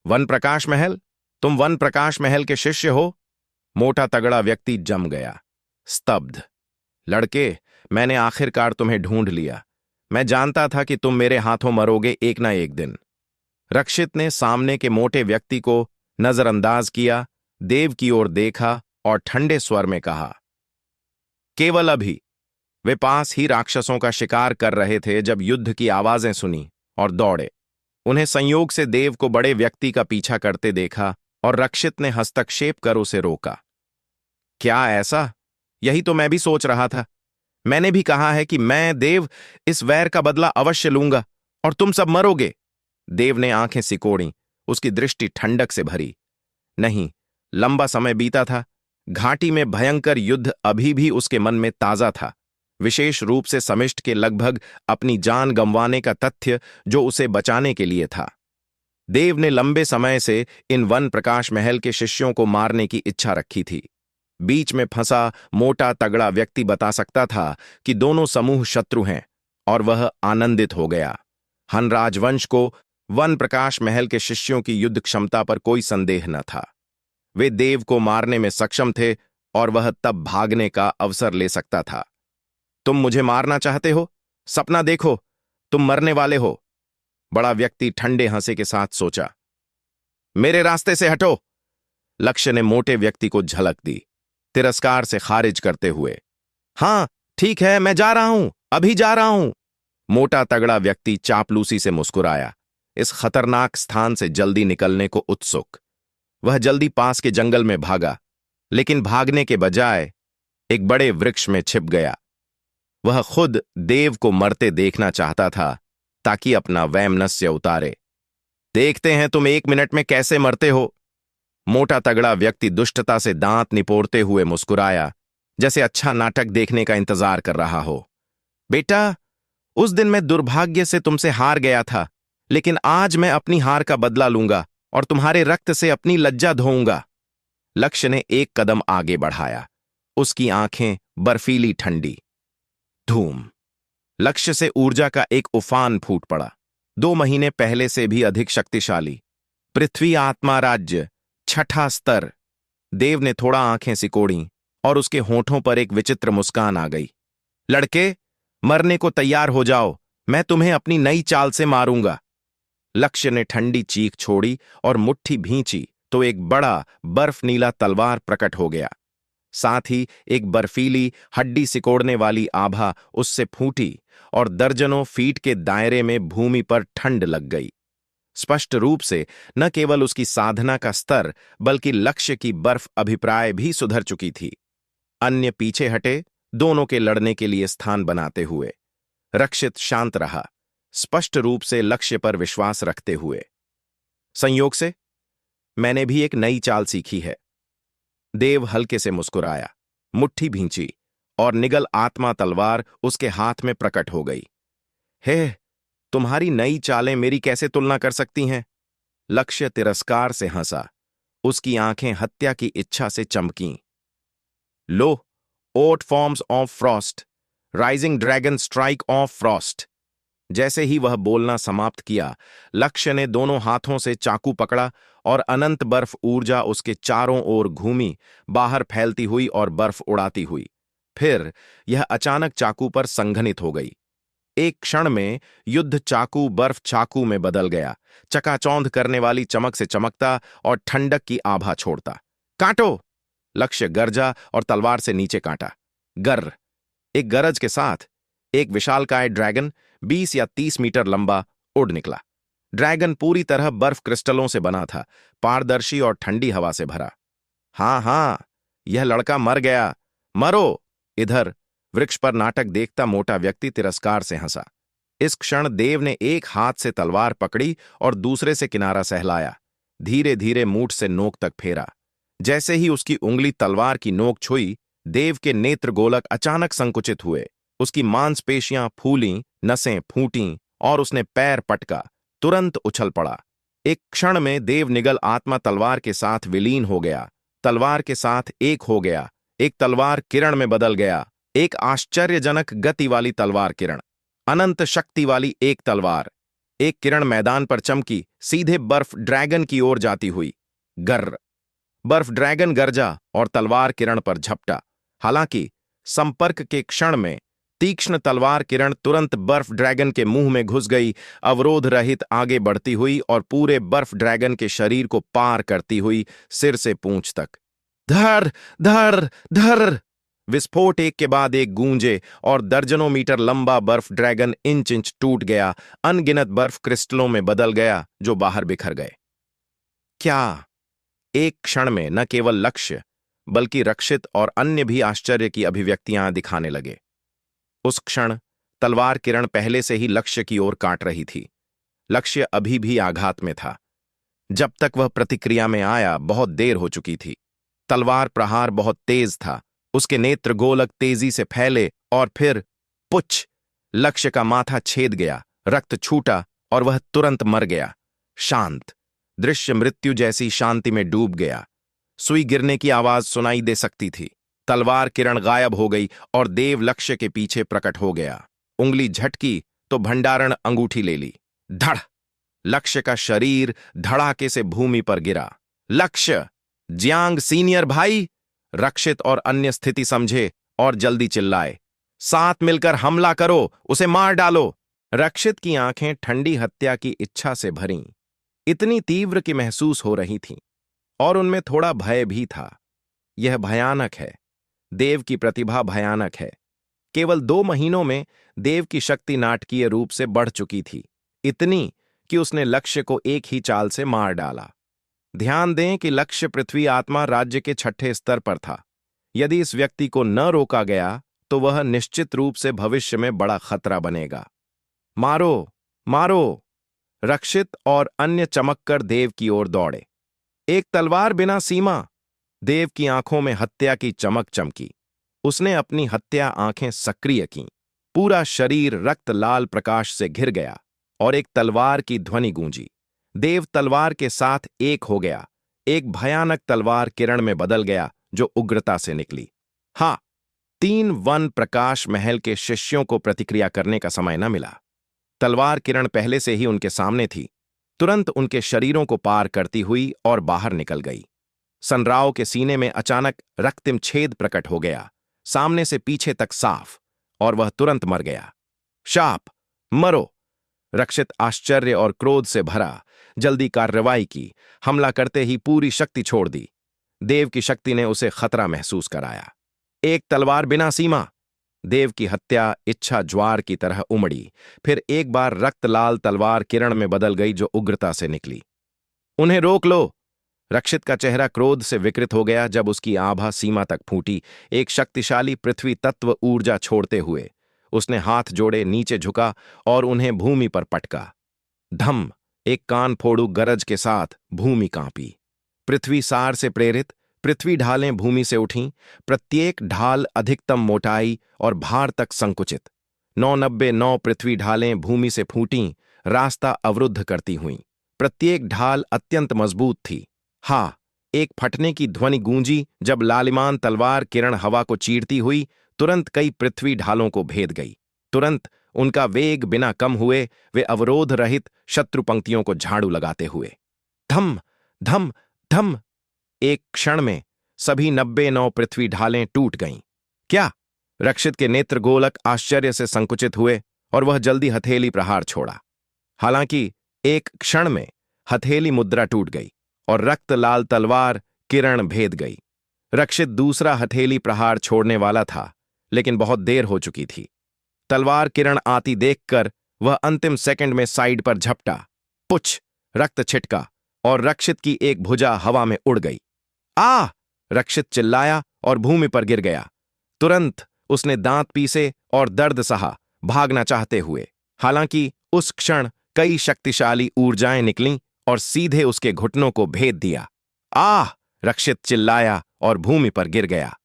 One प्रकाश महल? तुम one प्रकाश महल के शिष्य हो? मोटा तगड़ा व्यक्ति जम गया, स्तब्ध। लड़के, मैंने आखिरकार तुम्हें ढूंढ लिया। मैं जानता था कि तुम मेरे हाथों मरोगे एक ना एक दिन। रक्षित ने सामने के मोटे व्यक्ति को नजरअंदाज किया, देव की ओर देखा और ठंडे स्वर में कहा, केवल अभी। वे पास ही राक्षसों का शिकार कर रहे थे जब युद्ध की आवाजें सुनी और दौड़े। उन्हें संयोग से देव को बड़े व्यक्ति का पीछा करते देखा और रक्षित ने हस्तक्षेप कर उसे रोका। क्या ऐसा? यही तो मैं भी सोच रहा था। मैंने भी कहा है कि मैं, देव, इस वैर का बदला अवश्य लूंगा और तुम सब मरोगे। देव ने आंखें सिकोड़ी, उसकी दृष्टि ठंडक से भरी। नहीं, लंबा समय बीता था। घाटी में भयंकर युद्ध अभी भी उसके मन में ताजा था, विशेष रूप से समिष्ट के लगभग अपनी जान गंवाने का तथ्य जो उसे बचाने के लिए था। देव ने लंबे समय से इन वन प्रकाश महल के शिष्यों को मारने की इच्छा रखी थी। बीच में फंसा मोटा तगड़ा व्यक्ति बता सकता था कि दोनों समूह शत्रु हैं, और वह आनंदित हो गया। हनराज वंश को वन प्रकाश महल के शिष्यों की युद्ध क्षमता पर कोई संदेह न था। वे देव को मारने में सक्षम थे और वह तब भागने का अवसर ले सकता था। तुम मुझे मारना चाहते हो? सपना देखो, तुम मरने वाले हो। बड़ा व्यक्ति ठंडे हंसे के साथ सोचा। मेरे रास्ते से हटो। लक्ष्य ने मोटे व्यक्ति को झलक दी, तिरस्कार से खारिज करते हुए। हां, ठीक है, मैं जा रहा हूं, अभी जा रहा हूं। मोटा तगड़ा व्यक्ति चापलूसी से मुस्कुराया, इस खतरनाक स्थान से जल्दी निकलने को उत्सुक। वह जल्दी पास के जंगल में भागा, लेकिन भागने के बजाय एक बड़े वृक्ष में छिप गया। वह खुद देव को मरते देखना चाहता था ताकि अपना वैमनस्य उतारे। देखते हैं तुम 1 मिनट में कैसे मरते हो। मोटा तगड़ा व्यक्ति दुष्टता से दांत निपोड़ते हुए मुस्कुराया, जैसे अच्छा नाटक देखने का इंतजार कर रहा हो। बेटा, उस दिन मैं दुर्भाग्य से तुमसे हार गया था, लेकिन आज मैं अपनी हार का बदला लूंगा और तुम्हारे रक्त से अपनी लज्जा धोऊंगा। लक्ष्य ने एक कदम आगे बढ़ाया, उसकी आंखें बर्फीली ठंडी। धूम! लक्ष्य से ऊर्जा का एक उफान फूट पड़ा, 2 महीने पहले से भी अधिक शक्तिशाली। पृथ्वी आत्मा राज्य, 6ठा स्तर। देव ने थोड़ा आंखें सिकोड़ी और उसके होठों पर एक विचित्र मुस्कान आ गई। लड़के, मरने को तैयार हो जाओ, मैं तुम्हें अपनी नई चाल से मारूंगा। लक्ष्य ने ठंडी चीख छोड़ी और मुट्ठी भींची तो एक बड़ा बर्फ नीला तलवार प्रकट हो गया। साथ ही एक बर्फीली हड्डी सिकोड़ने वाली आभा उससे फूटी और दर्जनों फीट के दायरे में भूमि पर ठंड लग गई। स्पष्ट रूप से न केवल उसकी साधना का स्तर बल्कि लक्ष्य की बर्फ अभिप्राय भी सुधर चुकी थी। अन्य पीछे हटे, दोनों के लड़ने के लिए स्थान बनाते हुए। रक्षित शांत रहा, स्पष्ट रूप से लक्ष्य पर विश्वास रखते हुए। संयोग से मैंने भी एक नई चाल सीखी है। देव हल्के से मुस्कुराया, मुट्ठी भींची और निगल आत्मा तलवार उसके हाथ में प्रकट हो गई। हे, तुम्हारी नई चालें मेरी कैसे तुलना कर सकती हैं? लक्ष्य तिरस्कार से हंसा, उसकी आंखें हत्या की इच्छा से चमकीं। लो, oat forms of frost, rising dragon strike of frost. जैसे ही वह बोलना समाप्त किया, लक्ष्य ने दोनों हाथों से चाकू पकड़ा और अनंत बर्फ ऊर्जा उसके चारों ओर घूमी, बाहर फैलती हुई और बर्फ उड़ाती हुई। फिर यह अचानक चाकू पर संघनित हो गई। एक क्षण में युद्ध चाकू बर्फ चाकू में बदल गया, चकाचौंध करने वाली चमक से चमकता और ठंडक की आभा छोड़ता। काटो! लक्ष्य गरजा और तलवार से नीचे काटा। गर्र! एक गरज के साथ एक विशालकाय ड्रैगन 20 या 30 मीटर लंबा उड़ निकला। ड्रैगन पूरी तरह बर्फ क्रिस्टलों से बना था, पारदर्शी और ठंडी हवा से भरा। हां, यह लड़का मर गया। मरो! इधर वृक्ष पर नाटक देखता मोटा व्यक्ति तिरस्कार से हंसा। इस क्षण देव ने एक हाथ से तलवार पकड़ी और दूसरे से किनारा सहलाया, धीरे धीरे मूठ से नोक तक फेरा। जैसे ही उसकी उंगली तलवार की नोक छुई, देव के नेत्र गोलक अचानक संकुचित हुए, उसकी मांसपेशियां फूलीं, नसें फूटीं और उसने पैर पटका, तुरंत उछल पड़ा। एक क्षण में देव निगल आत्मा तलवार के साथ विलीन हो गया, तलवार के साथ एक हो गया। एक तलवार किरण में बदल गया, एक आश्चर्यजनक गति वाली तलवार किरण, अनंत शक्ति वाली एक तलवार। एक किरण मैदान पर चमकी, सीधे बर्फ ड्रैगन की ओर जाती हुई। गर्र! बर्फ ड्रैगन गरजा और तलवार किरण पर झपटा। हालांकि संपर्क के क्षण में तीक्ष्ण तलवार किरण तुरंत बर्फ ड्रैगन के मुंह में घुस गई, अवरोध रहित आगे बढ़ती हुई और पूरे बर्फ ड्रैगन के शरीर को पार करती हुई सिर से पूंछ तक। धर धर धर! विस्फोट एक के बाद एक गूंजे और दर्जनों मीटर लंबा बर्फ ड्रैगन इंच इंच टूट गया, अनगिनत बर्फ क्रिस्टलों में बदल गया जो बाहर बिखर गए। क्या? एक क्षण में न केवल लक्ष्य बल्कि रक्षित और अन्य भी आश्चर्य की अभिव्यक्तियां दिखाने लगे। उस क्षण तलवार किरण पहले से ही लक्ष्य की ओर काट रही थी। लक्ष्य अभी भी आघात में था। जब तक वह प्रतिक्रिया में आया बहुत देर हो चुकी थी। तलवार प्रहार बहुत तेज था। उसके नेत्र गोलक तेजी से फैले और फिर पुछ! लक्ष्य का माथा छेद गया, रक्त छूटा और वह तुरंत मर गया। शांत दृश्य मृत्यु जैसी शांति में डूब गया। सुई गिरने की आवाज सुनाई दे सकती थी। तलवार किरण गायब हो गई और देव लक्ष्य के पीछे प्रकट हो गया। उंगली झटकी तो भंडारण अंगूठी ले ली। धड़! लक्ष्य का शरीर धड़ाके से भूमि पर गिरा। लक्ष्य! जियांग सीनियर भाई! रक्षित और अन्य स्थिति समझे और जल्दी चिल्लाए, साथ मिलकर हमला करो, उसे मार डालो। रक्षित की आंखें ठंडी हत्या की इच्छा से भरीं, इतनी तीव्र कि महसूस हो रही थीं, और उनमें थोड़ा भय भी था। यह भयानक है। देव की प्रतिभा भयानक है। केवल 2 महीनों में देव की शक्ति नाटकीय रूप से बढ़ चुकी थी, इतनी कि उसने लक्ष्य को एक ही चाल से मार डाला। ध्यान दें कि लक्ष्य पृथ्वी आत्मा राज्य के 6ठे स्तर पर था। यदि इस व्यक्ति को न रोका गया तो वह निश्चित रूप से भविष्य में बड़ा खतरा बनेगा। मारो! मारो! रक्षित और अन्य चमककर देव की ओर दौड़े। एक तलवार बिना सीमा! देव की आंखों में हत्या की चमक चमकी। उसने अपनी हत्या आंखें सक्रिय कीं। पूरा शरीर रक्त लाल प्रकाश से घिर गया और एक तलवार की ध्वनि गूंजी। देव तलवार के साथ एक हो गया, एक भयानक तलवार किरण में बदल गया जो उग्रता से निकली। हाँ, 3 वन प्रकाश महल के शिष्यों को प्रतिक्रिया करने का समय न मिला। तलवार किरण पहले से ही उनके सामने थी, तुरंत उनके शरीरों को पार करती हुई और बाहर निकल गई। सनराव के सीने में अचानक रक्तिम छेद प्रकट हो गया, सामने से पीछे तक साफ, और वह तुरंत मर गया। शाप! मरो! रक्षित आश्चर्य और क्रोध से भरा, जल्दी कार्रवाई की, हमला करते ही पूरी शक्ति छोड़ दी। देव की शक्ति ने उसे खतरा महसूस कराया। एक तलवार बिना सीमा! देव की हत्या इच्छा ज्वार की तरह उमड़ी, फिर एक बार रक्त लाल तलवार किरण में बदल गई जो उग्रता से निकली। उन्हें रोक लो! रक्षित का चेहरा क्रोध से विकृत हो गया जब उसकी आभा सीमा तक फूटी, एक शक्तिशाली पृथ्वी तत्व ऊर्जा छोड़ते हुए। उसने हाथ जोड़े नीचे झुका और उन्हें भूमि पर पटका। धम! एक कान फोड़ू गरज के साथ भूमि कांपी। पृथ्वी सार से प्रेरित पृथ्वी ढालें भूमि से उठीं, प्रत्येक ढाल अधिकतम मोटाई और भार तक संकुचित। 999 पृथ्वी ढालें भूमि से फूटीं, रास्ता अवरुद्ध करती हुईं। प्रत्येक ढाल अत्यंत मजबूत थी। हाँ, एक फटने की ध्वनि गूंजी जब लालिमान तलवार किरण हवा को चीरती हुई तुरंत कई पृथ्वी ढालों को भेद गई। तुरंत उनका वेग बिना कम हुए वे अवरोध रहित शत्रु पंक्तियों को झाड़ू लगाते हुए। धम धम धम! एक क्षण में सभी 99 पृथ्वी ढालें टूट गईं। क्या? रक्षित के नेत्र गोलक आश्चर्य से संकुचित हुए और वह जल्दी हथेली प्रहार छोड़ा। हालांकि एक क्षण में हथेली मुद्रा टूट गई और रक्त लाल तलवार किरण भेद गई। रक्षित दूसरा हथेली प्रहार छोड़ने वाला था, लेकिन बहुत देर हो चुकी थी। तलवार किरण आती देखकर वह अंतिम सेकंड में साइड पर झपटा। पुछ! रक्त छिटका और रक्षित की एक भुजा हवा में उड़ गई। आ! रक्षित चिल्लाया और भूमि पर गिर गया। तुरंत उसने दांत पीसे और दर्द सहा, भागना चाहते हुए। हालांकि उस क्षण कई शक्तिशाली ऊर्जाएं निकलीं और सीधे उसके घुटनों को भेद दिया। आह! रक्षित चिल्लाया और भूमि पर गिर गया।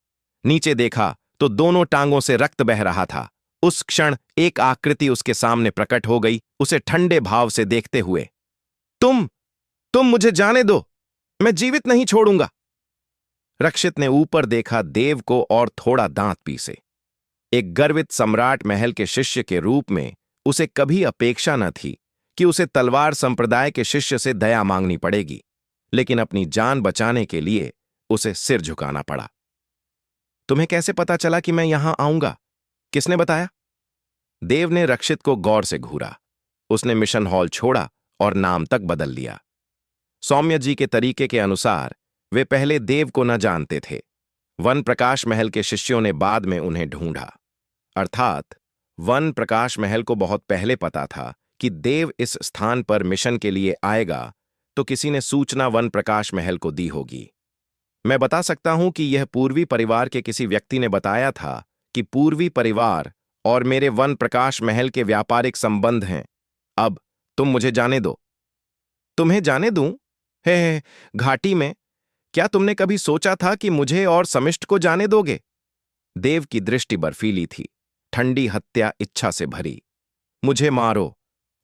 नीचे देखा तो दोनों टांगों से रक्त बह रहा था। उस क्षण एक आकृति उसके सामने प्रकट हो गई, उसे ठंडे भाव से देखते हुए। तुम मुझे जाने दो, मैं जीवित नहीं छोड़ूंगा। रक्षित ने ऊपर देखा देव को और थोड़ा दांत पीसे। एक गर्वित सम्राट महल के शिष्य के रूप में उसे कभी अपेक्षा न थी कि उसे तलवार संप्रदाय के शिष्य से दया मांगनी पड़ेगी, लेकिन अपनी जान बचाने के लिए उसे सिर झुकाना पड़ा। तुम्हें कैसे पता चला कि मैं यहां आऊंगा? किसने बताया? देव ने रक्षित को गौर से घूरा। उसने मिशन हॉल छोड़ा और नाम तक बदल लिया। सौम्य जी के तरीके के अनुसार वे पहले देव को न जानते थे। वन प्रकाश महल के शिष्यों ने बाद में उन्हें ढूंढा। अर्थात वन प्रकाश महल को बहुत पहले पता था कि देव इस स्थान पर मिशन के लिए आएगा, तो किसी ने सूचना वन प्रकाश महल को दी होगी। मैं बता सकता हूं कि यह पूर्वी परिवार के किसी व्यक्ति ने बताया था कि पूर्वी परिवार और मेरे वन प्रकाश महल के व्यापारिक संबंध हैं। अब तुम मुझे जाने दो। तुम्हें जाने दूं? हे, घाटी में क्या तुमने कभी सोचा था कि मुझे और समिष्ट को जाने दोगे? देव की दृष्टि बर्फीली थी, ठंडी हत्या इच्छा से भरी। मुझे मारो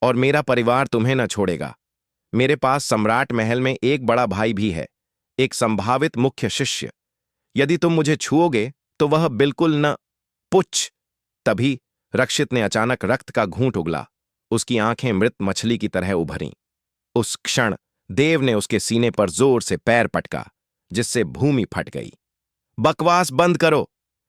और मेरा परिवार तुम्हें न छोड़ेगा। मेरे पास सम्राट महल में एक बड़ा भाई भी है, एक संभावित मुख्य शिष्य। यदि तुम मुझे छुओगे तो वह बिल्कुल न। पुच्छ! तभी रक्षित ने अचानक रक्त का घूंट उगला। उसकी आंखें मृत मछली की तरह उभरीं। उस क्षण देव ने उसके सीने पर जोर से पैर पटका, जिससे भूमि फट गई। बकवास बंद करो।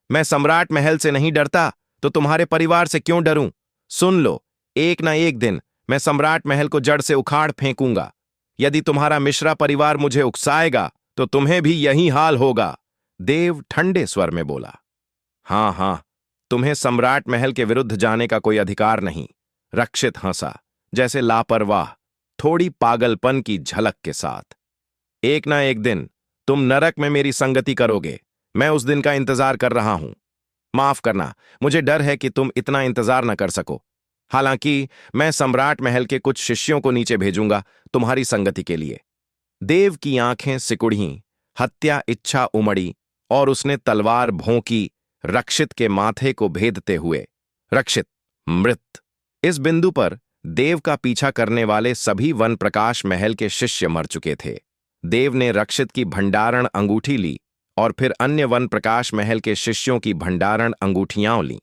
मैं सम्राट महल से नहीं डरता तो तुम्हारे परिवार से क्यों डरूं? सुन लो, एक ना एक दिन मैं सम्राट महल को जड़ से उखाड़ फेंकूंगा। यदि तुम्हारा मिश्रा परिवार मुझे उकसाएगा तो तुम्हें भी यही हाल होगा। देव ठंडे स्वर में बोला। हां हां, तुम्हें सम्राट महल के विरुद्ध जाने का कोई अधिकार नहीं। रक्षित हंसा, जैसे लापरवाह, थोड़ी पागलपन की झलक के साथ। एक ना एक दिन तुम नरक में मेरी संगति करोगे। मैं उस दिन का इंतजार कर रहा हूं। माफ करना, मुझे डर है कि तुम इतना इंतजार न कर सको। हालांकि मैं सम्राट महल के कुछ शिष्यों को नीचे भेजूंगा तुम्हारी संगति के लिए। देव की आंखें सिकुड़ीं, हत्या इच्छा उमड़ी और उसने तलवार भोंकी रक्षित के माथे को भेदते हुए। रक्षित मृत। इस बिंदु पर देव का पीछा करने वाले सभी वन प्रकाश महल के शिष्य मर चुके थे। देव ने रक्षित की भंडारण अंगूठी ली और फिर अन्य वन प्रकाश महल के शिष्यों की भंडारण अंगूठियां लीं।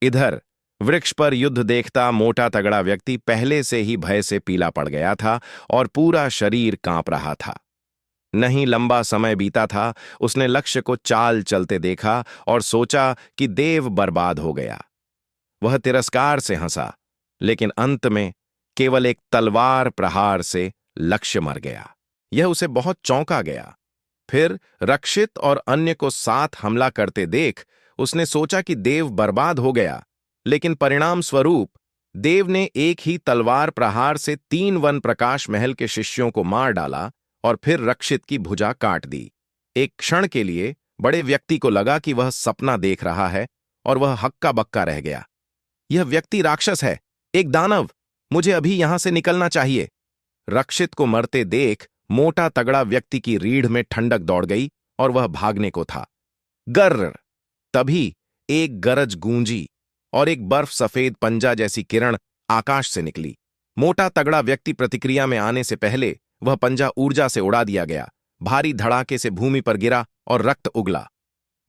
इधर वृक्ष पर युद्ध देखता मोटा तगड़ा व्यक्ति पहले से ही भय से पीला पड़ गया था और पूरा शरीर कांप रहा था। नहीं लंबा समय बीता था, उसने लक्ष्य को चाल चलते देखा और सोचा कि देव बर्बाद हो गया। वह तिरस्कार से हंसा, लेकिन अंत में केवल एक तलवार प्रहार से लक्ष्य मर गया। यह उसे बहुत चौंका गया। फिर रक्षित और अन्य को साथ हमला करते देख उसने सोचा कि देव बर्बाद हो गया, लेकिन परिणाम स्वरूप देव ने एक ही तलवार प्रहार से 3 वन प्रकाश महल के शिष्यों को मार डाला और फिर रक्षित की भुजा काट दी। एक क्षण के लिए बड़े व्यक्ति को लगा कि वह सपना देख रहा है और वह हक्का बक्का रह गया। यह व्यक्ति राक्षस है, एक दानव। मुझे अभी यहां से निकलना चाहिए। रक्षित को मरते देख मोटा तगड़ा व्यक्ति की रीढ़ में ठंडक दौड़ गई और वह भागने को था। गर्र! तभी एक गरज गूंजी और एक बर्फ सफेद पंजा जैसी किरण आकाश से निकली। मोटा तगड़ा व्यक्ति प्रतिक्रिया में आने से पहले वह पंजा ऊर्जा से उड़ा दिया गया। भारी धड़ाके से भूमि पर गिरा और रक्त उगला।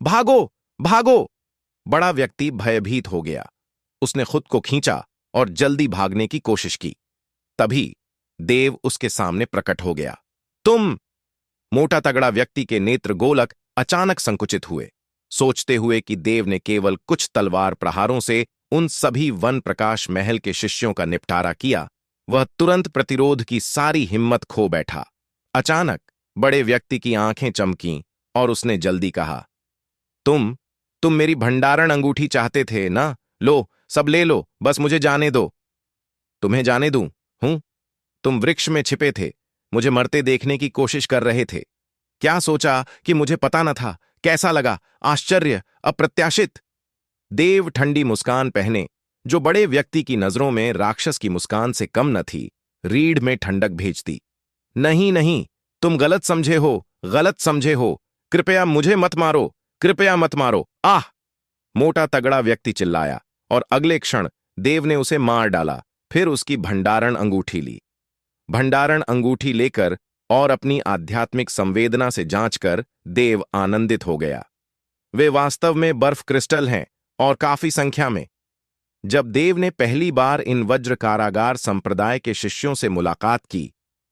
भागो भागो! बड़ा व्यक्ति भयभीत हो गया। उसने खुद को खींचा और जल्दी भागने की कोशिश की। तभी देव उसके सामने प्रकट हो गया। तुम! मोटा तगड़ा व्यक्ति के नेत्र गोलक अचानक संकुचित हुए, सोचते हुए कि देव ने केवल कुछ तलवार प्रहारों से उन सभी वन प्रकाश महल के शिष्यों का निपटारा किया। वह तुरंत प्रतिरोध की सारी हिम्मत खो बैठा। अचानक बड़े व्यक्ति की आंखें चमकीं और उसने जल्दी कहा, तुम मेरी भंडारण अंगूठी चाहते थे ना? लो, सब ले लो, बस मुझे जाने दो। तुम्हें जाने दूं? हूं? तुम वृक्ष में छिपे थे, मुझे मरते देखने की कोशिश कर रहे थे। क्या सोचा कि मुझे पता न था? कैसा लगा? आश्चर्य, अप्रत्याशित। देव ठंडी मुस्कान पहने, जो बड़े व्यक्ति की नजरों में राक्षस की मुस्कान से कम न थी, रीढ़ में ठंडक भेजती। नहीं नहीं, तुम गलत समझे हो, गलत समझे हो। कृपया मुझे मत मारो, कृपया मत मारो। आह! मोटा तगड़ा व्यक्ति चिल्लाया और अगले क्षण देव ने उसे मार डाला। फिर उसकी भंडारण अंगूठी ली। भंडारण अंगूठी लेकर और अपनी आध्यात्मिक संवेदना से जांचकर देव आनंदित हो गया। वे वास्तव में बर्फ क्रिस्टल हैं और काफी संख्या में। जब देव ने पहली बार इन वज्र कारागार संप्रदाय के शिष्यों से मुलाकात की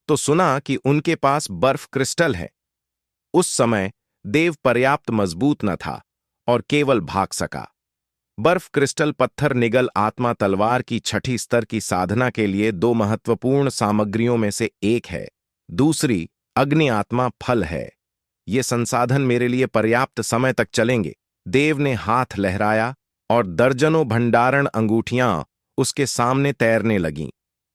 तो सुना कि उनके पास बर्फ क्रिस्टल है। उस समय देव पर्याप्त मजबूत न था और केवल भाग सका। बर्फ क्रिस्टल पत्थर निगल आत्मा तलवार की छठी स्तर की साधना के लिए दो महत्वपूर्ण सामग्रियों में से एक है। दूसरी अग्नि आत्मा फल है। ये संसाधन मेरे लिए पर्याप्त समय तक चलेंगे। देव ने हाथ लहराया और दर्जनों भंडारण अंगूठियां उसके सामने तैरने लगीं।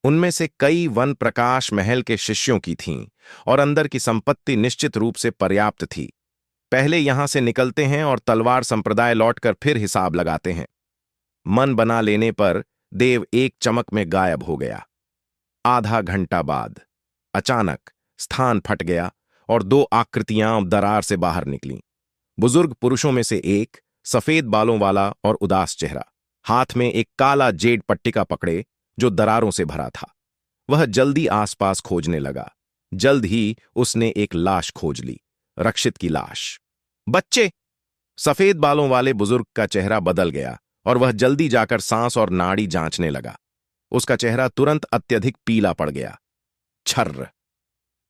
उनमें से कई वन प्रकाश महल के शिष्यों की थीं और अंदर की संपत्ति निश्चित रूप से पर्याप्त थी। पहले यहां से निकलते हैं और तलवार संप्रदाय लौटकर फिर हिसाब लगाते हैं। मन बना लेने पर देव एक चमक में गायब हो गया। आधा घंटा बाद अचानक स्थान फट गया और दो आकृतियां दरार से बाहर निकलीं। बुजुर्ग पुरुषों में से एक, सफेद बालों वाला और उदास चेहरा, हाथ में एक काला जेड पट्टिका पकड़े जो दरारों से भरा था। वह जल्दी आसपास खोजने लगा। जल्द ही उसने एक लाश खोज ली, रक्षित की लाश। बच्चे! सफेद बालों वाले बुजुर्ग का चेहरा बदल गया और वह जल्दी जाकर सांस और नाड़ी जांचने लगा। उसका चेहरा तुरंत अत्यधिक पीला पड़ गया। छर्र!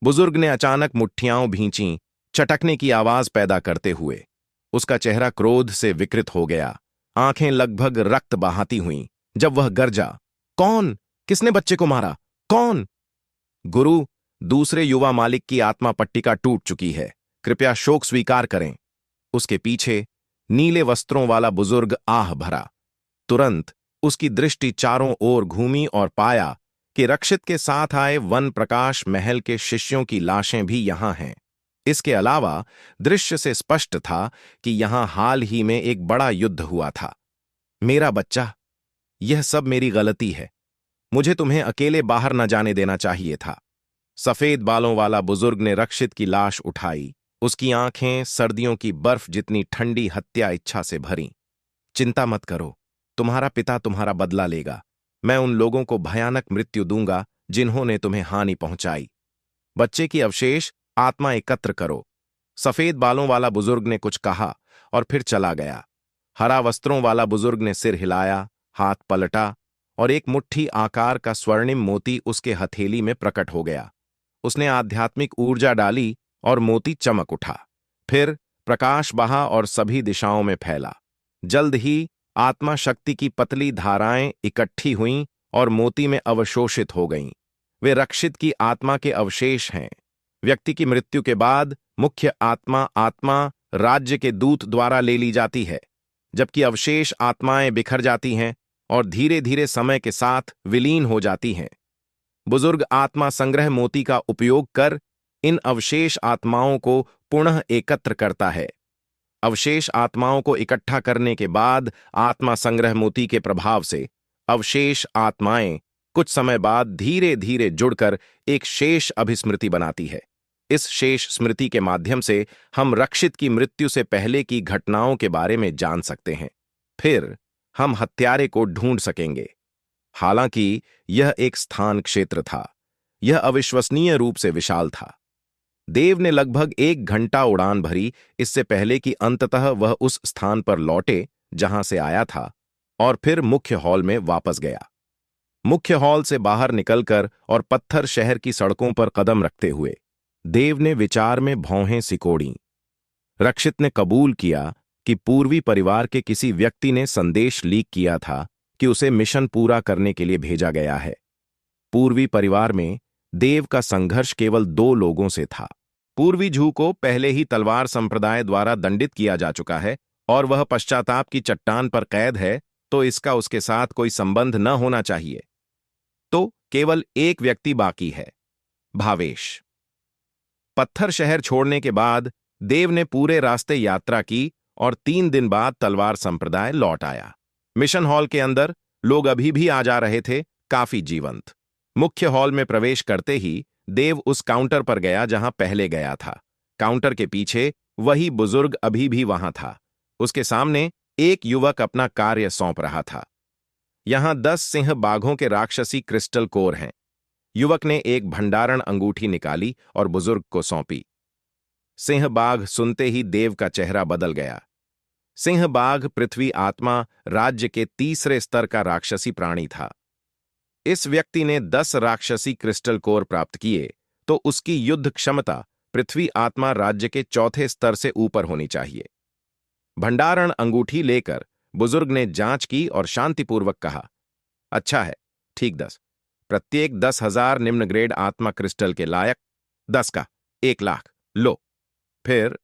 बुजुर्ग ने अचानक मुट्ठियां भींची, चटकने की आवाज पैदा करते हुए। उसका चेहरा क्रोध से विकृत हो गया, आंखें लगभग रक्त बहाती हुईं जब वह गरजा, कौन? किसने बच्चे को मारा? कौन? गुरु, दूसरे युवा मालिक की आत्मा पट्टिका टूट चुकी है, कृपया शोक स्वीकार करें। उसके पीछे नीले वस्त्रों वाला बुजुर्ग आह भरा। तुरंत उसकी दृष्टि चारों ओर घूमी और पाया कि रक्षित के साथ आए वन प्रकाश महल के शिष्यों की लाशें भी यहां हैं। इसके अलावा दृश्य से स्पष्ट था कि यहां हाल ही में एक बड़ा युद्ध हुआ था। मेरा बच्चा, यह सब मेरी गलती है। मुझे तुम्हें अकेले बाहर न जाने देना चाहिए था। सफेद बालों वाला बुजुर्ग ने रक्षित की लाश उठाई। उसकी आंखें सर्दियों की बर्फ जितनी ठंडी हत्या इच्छा से भरीं। चिंता मत करो, तुम्हारा पिता तुम्हारा बदला लेगा। मैं उन लोगों को भयानक मृत्यु दूंगा जिन्होंने तुम्हें हानि पहुंचाई। बच्चे की अवशेष आत्मा एकत्र करो। सफेद बालों वाला बुजुर्ग ने कुछ कहा और फिर चला गया। हरा वस्त्रों वाला बुजुर्ग ने सिर हिलाया, हाथ पलटा और एक मुट्ठी आकार का स्वर्णिम मोती उसके हथेली में प्रकट हो गया। उसने आध्यात्मिक ऊर्जा डाली और मोती चमक उठा। फिर प्रकाश बहा और सभी दिशाओं में फैला। जल्द ही आत्मा शक्ति की पतली धाराएं इकट्ठी हुईं और मोती में अवशोषित हो गईं। वे रक्षित की आत्मा के अवशेष हैं। व्यक्ति की मृत्यु के बाद मुख्य आत्मा राज्य के दूत द्वारा ले ली जाती है, जबकि अवशेष आत्माएं बिखर जाती हैं और धीरे धीरे समय के साथ विलीन हो जाती हैं। बुजुर्ग आत्मा संग्रह मोती का उपयोग कर इन अवशेष आत्माओं को पुनः एकत्र करता है। अवशेष आत्माओं को इकट्ठा करने के बाद आत्मा संग्रह मोती के प्रभाव से अवशेष आत्माएं कुछ समय बाद धीरे धीरे जुड़कर एक शेष अभिस्मृति बनाती है। इस शेष स्मृति के माध्यम से हम रक्षित की मृत्यु से पहले की घटनाओं के बारे में जान सकते हैं। फिर हम हत्यारे को ढूंढ सकेंगे। हालांकि यह एक स्थान क्षेत्र था। यह अविश्वसनीय रूप से विशाल था। देव ने लगभग 1 घंटा उड़ान भरी इससे पहले कि अंततः वह उस स्थान पर लौटे जहां से आया था और फिर मुख्य हॉल में वापस गया। मुख्य हॉल से बाहर निकलकर और पत्थर शहर की सड़कों पर कदम रखते हुए देव ने विचार में भौहें सिकोड़ीं। रक्षित ने कबूल किया कि पूर्वी परिवार के किसी व्यक्ति ने संदेश लीक किया था कि उसे मिशन पूरा करने के लिए भेजा गया है। पूर्वी परिवार में देव का संघर्ष केवल 2 लोगों से था। पूर्वी झू को पहले ही तलवार संप्रदाय द्वारा दंडित किया जा चुका है और वह पश्चाताप की चट्टान पर कैद है, तो इसका उसके साथ कोई संबंध न होना चाहिए। तो केवल एक व्यक्ति बाकी है, भावेश। पत्थर शहर छोड़ने के बाद देव ने पूरे रास्ते यात्रा की और 3 दिन बाद तलवार संप्रदाय लौट आया। मिशन हॉल के अंदर लोग अभी भी आ जा रहे थे, काफी जीवंत। मुख्य हॉल में प्रवेश करते ही देव उस काउंटर पर गया जहां पहले गया था। काउंटर के पीछे वही बुजुर्ग अभी भी वहां था। उसके सामने एक युवक अपना कार्य सौंप रहा था। यहां 10 सिंह बाघों के राक्षसी क्रिस्टल कोर हैं। युवक ने एक भंडारण अंगूठी निकाली और बुजुर्ग को सौंपी। सिंह बाघ सुनते ही देव का चेहरा बदल गया। सिंह बाघ पृथ्वी आत्मा राज्य के तीसरे स्तर का राक्षसी प्राणी था। इस व्यक्ति ने 10 राक्षसी क्रिस्टल कोर प्राप्त किए तो उसकी युद्ध क्षमता पृथ्वी आत्मा राज्य के चौथे स्तर से ऊपर होनी चाहिए। भंडारण अंगूठी लेकर बुजुर्ग ने जांच की और शांतिपूर्वक कहा, अच्छा है, ठीक 10। प्रत्येक 10,000 निम्न ग्रेड आत्मा क्रिस्टल के लायक, 10 का 1,00,000 लो। फिर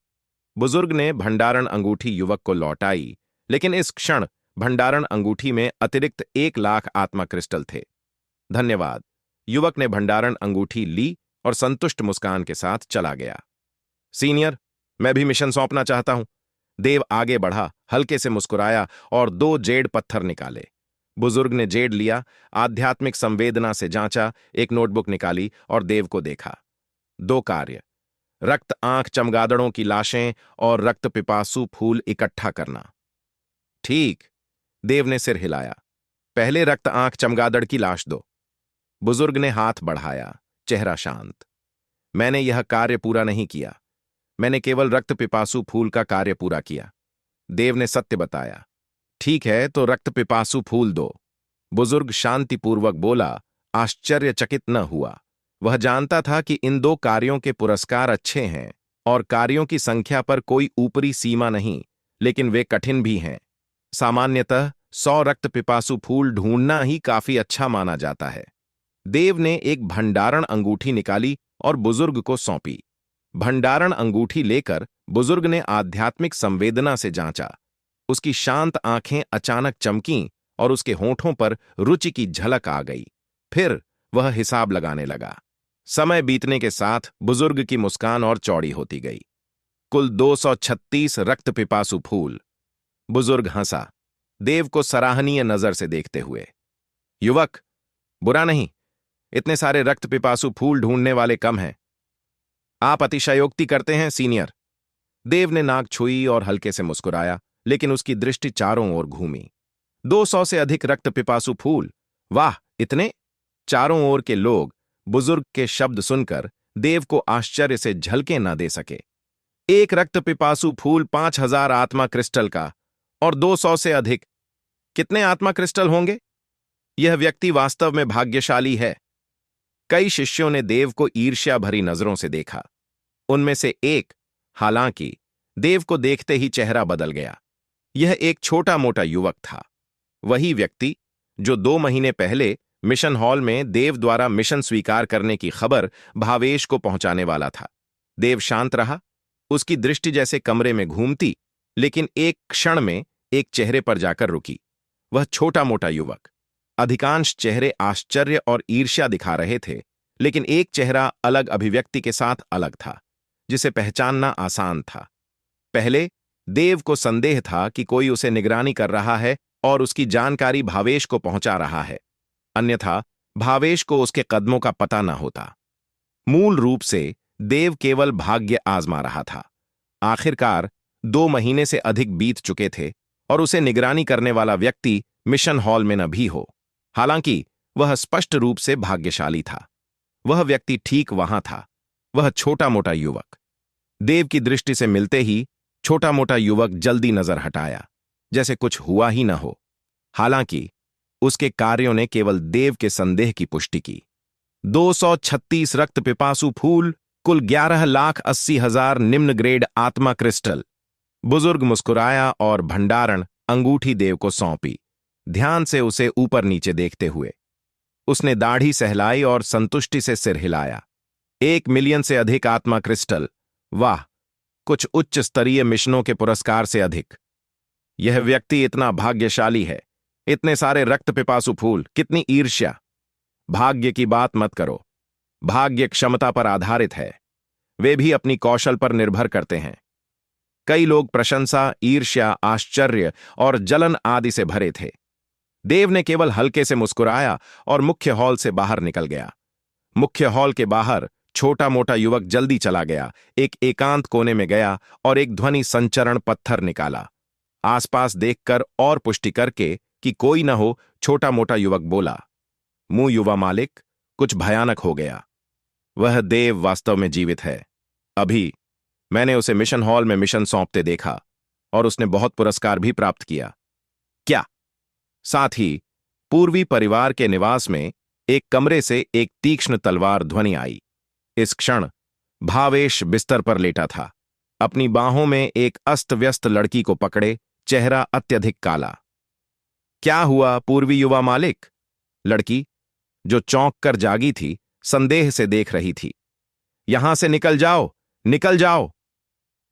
बुजुर्ग ने भंडारण अंगूठी युवक को लौटाई, लेकिन इस क्षण भंडारण अंगूठी में अतिरिक्त 1,00,000 आत्मा क्रिस्टल थे। धन्यवाद। युवक ने भंडारण अंगूठी ली और संतुष्ट मुस्कान के साथ चला गया। सीनियर, मैं भी मिशन सौंपना चाहता हूं। देव आगे बढ़ा, हल्के से मुस्कुराया और 2 जेड पत्थर निकाले। बुजुर्ग ने जेड लिया, आध्यात्मिक संवेदना से जांचा, एक नोटबुक निकाली और देव को देखा। 2 कार्य, रक्त आंख चमगादड़ों की लाशें और रक्त पिपासु फूल इकट्ठा करना। ठीक, देव ने सिर हिलाया। पहले रक्त आंख चमगादड़ की लाश दो। बुजुर्ग ने हाथ बढ़ाया, चेहरा शांत। मैंने यह कार्य पूरा नहीं किया, मैंने केवल रक्त पिपासु फूल का कार्य पूरा किया। देव ने सत्य बताया। ठीक है, तो रक्त पिपासु फूल दो। बुजुर्ग शांतिपूर्वक बोला, आश्चर्यचकित न हुआ। वह जानता था कि इन 2 कार्यों के पुरस्कार अच्छे हैं और कार्यों की संख्या पर कोई ऊपरी सीमा नहीं, लेकिन वे कठिन भी हैं। सामान्यतः 100 रक्त पिपासु फूल ढूंढना ही काफी अच्छा माना जाता है। देव ने एक भंडारण अंगूठी निकाली और बुजुर्ग को सौंपी। भंडारण अंगूठी लेकर बुजुर्ग ने आध्यात्मिक संवेदना से जांचा। उसकी शांत आंखें अचानक चमकीं और उसके होठों पर रुचि की झलक आ गई। फिर वह हिसाब लगाने लगा। समय बीतने के साथ बुजुर्ग की मुस्कान और चौड़ी होती गई। कुल 236 रक्त पिपासु फूल। बुजुर्ग हंसा, देव को सराहनीय नजर से देखते हुए। युवक, बुरा नहीं, इतने सारे रक्त पिपासु फूल ढूंढने वाले कम हैं। आप अतिशयोक्ति करते हैं सीनियर। देव ने नाक छुई और हल्के से मुस्कुराया, लेकिन उसकी दृष्टि चारों ओर घूमी। 200 से अधिक रक्त पिपासु फूल, वाह, इतने! चारों ओर के लोग बुजुर्ग के शब्द सुनकर देव को आश्चर्य से झलके न दे सके। एक रक्त पिपासु फूल 5,000 आत्मा क्रिस्टल का और 200 से अधिक, कितने आत्मा क्रिस्टल होंगे? यह व्यक्ति वास्तव में भाग्यशाली है। कई शिष्यों ने देव को ईर्ष्या भरी नजरों से देखा। उनमें से एक, हालांकि, देव को देखते ही चेहरा बदल गया। यह एक छोटा मोटा युवक था, वही व्यक्ति जो 2 महीने पहले मिशन हॉल में देव द्वारा मिशन स्वीकार करने की खबर भावेश को पहुंचाने वाला था। देव शांत रहा, उसकी दृष्टि जैसे कमरे में घूमती, लेकिन एक क्षण में एक चेहरे पर जाकर रुकी। वह छोटा मोटा युवक। अधिकांश चेहरे आश्चर्य और ईर्ष्या दिखा रहे थे, लेकिन एक चेहरा अलग अभिव्यक्ति के साथ अलग था, जिसे पहचानना आसान था। पहले देव को संदेह था कि कोई उसे निगरानी कर रहा है और उसकी जानकारी भावेश को पहुंचा रहा है, अन्यथा भावेश को उसके कदमों का पता न होता। मूल रूप से देव केवल भाग्य आजमा रहा था। आखिरकार 2 महीने से अधिक बीत चुके थे और उसे निगरानी करने वाला व्यक्ति मिशन हॉल में न भी हो। हालांकि वह स्पष्ट रूप से भाग्यशाली था। वह व्यक्ति ठीक वहां था, वह छोटा मोटा युवक। देव की दृष्टि से मिलते ही छोटा मोटा युवक जल्दी नजर हटाया, जैसे कुछ हुआ ही न हो। हालांकि उसके कार्यों ने केवल देव के संदेह की पुष्टि की। 236 रक्त पिपासु फूल, कुल 11,80,000 निम्न ग्रेड आत्मा क्रिस्टल। बुजुर्ग मुस्कुराया और भंडारण अंगूठी देव को सौंपी, ध्यान से उसे ऊपर नीचे देखते हुए। उसने दाढ़ी सहलाई और संतुष्टि से सिर हिलाया। 1 मिलियन से अधिक आत्मा क्रिस्टल, वाह, कुछ उच्च स्तरीय मिशनों के पुरस्कार से अधिक। यह व्यक्ति इतना भाग्यशाली है। इतने सारे रक्त पिपासु फूल, कितनी ईर्ष्या! भाग्य की बात मत करो। भाग्य क्षमता पर आधारित है, वे भी अपनी कौशल पर निर्भर करते हैं। कई लोग प्रशंसा, ईर्ष्या, आश्चर्य और जलन आदि से भरे थे। देव ने केवल हल्के से मुस्कुराया और मुख्य हॉल से बाहर निकल गया। मुख्य हॉल के बाहर छोटा मोटा युवक जल्दी चला गया, एक एकांत कोने में गया और एक ध्वनि संचरण पत्थर निकाला। आसपास देखकर और पुष्टि करके कि कोई न हो, छोटा मोटा युवक बोला, मुंह युवा मालिक, कुछ भयानक हो गया। वह देव वास्तव में जीवित है। अभी मैंने उसे मिशन हॉल में मिशन सौंपते देखा। और उसने बहुत पुरस्कार भी प्राप्त किया। क्या? साथ ही पूर्वी परिवार के निवास में एक कमरे से एक तीक्ष्ण तलवार ध्वनि आई। इस क्षण भावेश बिस्तर पर लेटा था, अपनी बाहों में एक अस्त व्यस्त लड़की को पकड़े, चेहरा अत्यधिक काला। क्या हुआ पूर्वी युवा मालिक? लड़की, जो चौंक कर जागी थी, संदेह से देख रही थी। यहां से निकल जाओ, निकल जाओ!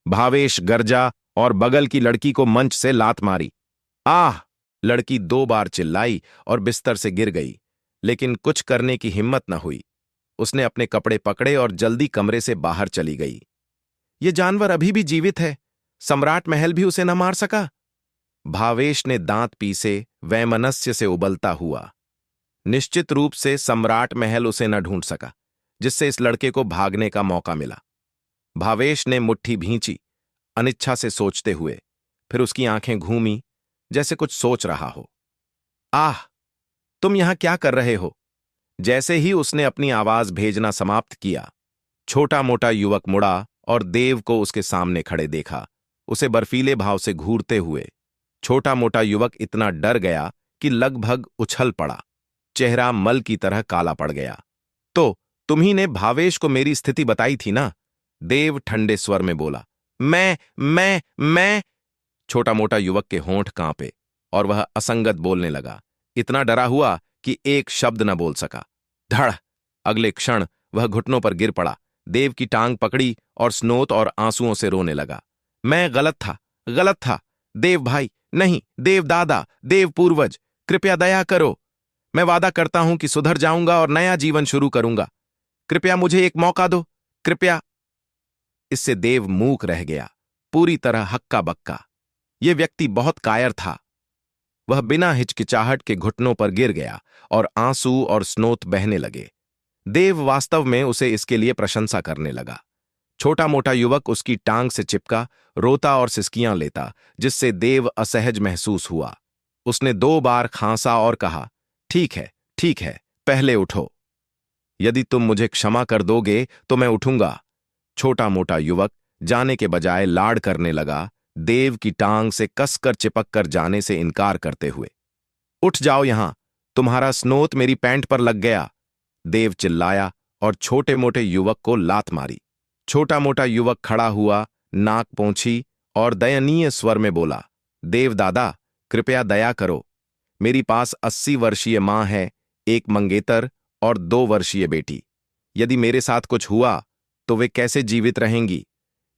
भावेश गरजा और बगल की लड़की को मंच से लात मारी। आह! लड़की 2 बार चिल्लाई और बिस्तर से गिर गई, लेकिन कुछ करने की हिम्मत न हुई। उसने अपने कपड़े पकड़े और जल्दी कमरे से बाहर चली गई। ये जानवर अभी भी जीवित है, सम्राट महल भी उसे न मार सका। भावेश ने दांत पीसे, वैमनस्य से उबलता हुआ। निश्चित रूप से सम्राट महल उसे न ढूंढ सका, जिससे इस लड़के को भागने का मौका मिला। भावेश ने मुट्ठी भींची, अनिच्छा से सोचते हुए। फिर उसकी आंखें घूमी, जैसे कुछ सोच रहा हो। आह! तुम यहां क्या कर रहे हो? जैसे ही उसने अपनी आवाज भेजना समाप्त किया, छोटा मोटा युवक मुड़ा और देव को उसके सामने खड़े देखा, उसे बर्फीले भाव से घूरते हुए। छोटा मोटा युवक इतना डर गया कि लगभग उछल पड़ा, चेहरा मल की तरह काला पड़ गया। तो तुम्ही ने भावेश को मेरी स्थिति बताई थी ना? देव ठंडे स्वर में बोला। मैं छोटा मोटा युवक के होंठ कांपे और वह असंगत बोलने लगा, इतना डरा हुआ कि एक शब्द न बोल सका। धड़! अगले क्षण वह घुटनों पर गिर पड़ा, देव की टांग पकड़ी और स्नोत और आंसुओं से रोने लगा। मैं गलत था, गलत था। देव भाई, नहीं, देव दादा, देव पूर्वज, कृपया दया करो। मैं वादा करता हूं कि सुधर जाऊंगा और नया जीवन शुरू करूंगा। कृपया मुझे एक मौका दो, कृपया। इससे देव मूक रह गया, पूरी तरह हक्का बक्का। यह व्यक्ति बहुत कायर था। वह बिना हिचकिचाहट के घुटनों पर गिर गया और आंसू और स्नोत बहने लगे। देव वास्तव में उसे इसके लिए प्रशंसा करने लगा। छोटा मोटा युवक उसकी टांग से चिपका, रोता और सिसकियां लेता, जिससे देव असहज महसूस हुआ। उसने 2 बार खांसा और कहा, ठीक है, पहले उठो। यदि तुम मुझे क्षमा कर दोगे तो मैं उठूंगा। छोटा मोटा युवक जाने के बजाय लाड़ करने लगा, देव की टांग से कसकर चिपक कर जाने से इनकार करते हुए। उठ जाओ यहां, तुम्हारा स्नोत मेरी पैंट पर लग गया। देव चिल्लाया और छोटे मोटे युवक को लात मारी। छोटा मोटा युवक खड़ा हुआ, नाक पोंछी और दयनीय स्वर में बोला, देव दादा, कृपया दया करो। मेरी पास 80 वर्षीय मां है, एक मंगेतर और 2 वर्षीय बेटी। यदि मेरे साथ कुछ हुआ तो वे कैसे जीवित रहेंगी?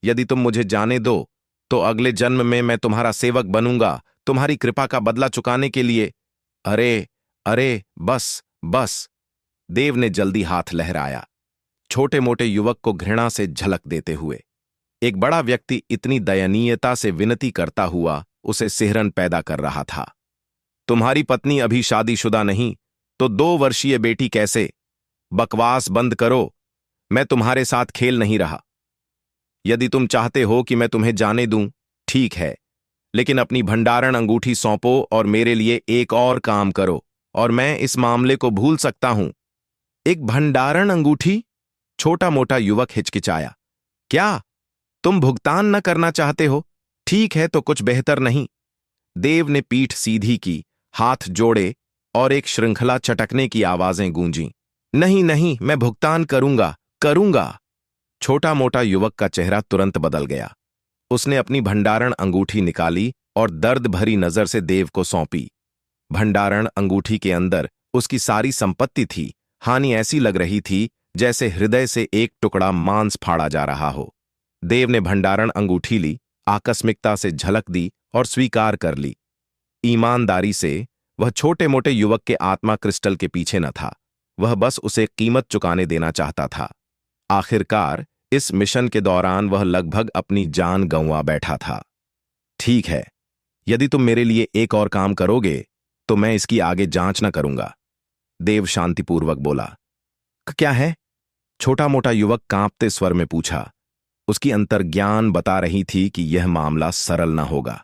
यदि तुम मुझे जाने दो तो अगले जन्म में मैं तुम्हारा सेवक बनूंगा, तुम्हारी कृपा का बदला चुकाने के लिए। अरे बस। देव ने जल्दी हाथ लहराया, छोटे मोटे युवक को घृणा से झलक देते हुए। एक बड़ा व्यक्ति इतनी दयनीयता से विनती करता हुआ उसे सिहरन पैदा कर रहा था। तुम्हारी पत्नी अभी शादीशुदा नहीं तो 2 वर्षीय बेटी कैसे? बकवास बंद करो, मैं तुम्हारे साथ खेल नहीं रहा। यदि तुम चाहते हो कि मैं तुम्हें जाने दूं, ठीक है, लेकिन अपनी भंडारण अंगूठी सौंपो और मेरे लिए एक और काम करो और मैं इस मामले को भूल सकता हूं। एक भंडारण अंगूठी? छोटा मोटा युवक हिचकिचाया। क्या तुम भुगतान न करना चाहते हो? ठीक है, तो कुछ बेहतर नहीं। देव ने पीठ सीधी की, हाथ जोड़े और एक श्रृंखला चटकने की आवाजें गूंजीं। नहीं, मैं भुगतान करूंगा। छोटा मोटा युवक का चेहरा तुरंत बदल गया। उसने अपनी भंडारण अंगूठी निकाली और दर्द भरी नजर से देव को सौंपी। भंडारण अंगूठी के अंदर उसकी सारी संपत्ति थी। हानि ऐसी लग रही थी जैसे हृदय से एक टुकड़ा मांस फाड़ा जा रहा हो। देव ने भंडारण अंगूठी ली, आकस्मिकता से झलक दी और स्वीकार कर ली। ईमानदारी से वह छोटे मोटे युवक के आत्मा क्रिस्टल के पीछे न था, वह बस उसे कीमत चुकाने देना चाहता था। आखिरकार इस मिशन के दौरान वह लगभग अपनी जान गंवा बैठा था। ठीक है, यदि तुम मेरे लिए एक और काम करोगे तो मैं इसकी आगे जांच न करूंगा। देव शांतिपूर्वक बोला। क्या है? छोटा मोटा युवक कांपते स्वर में पूछा। उसकी अंतर्ज्ञान बता रही थी कि यह मामला सरल न होगा।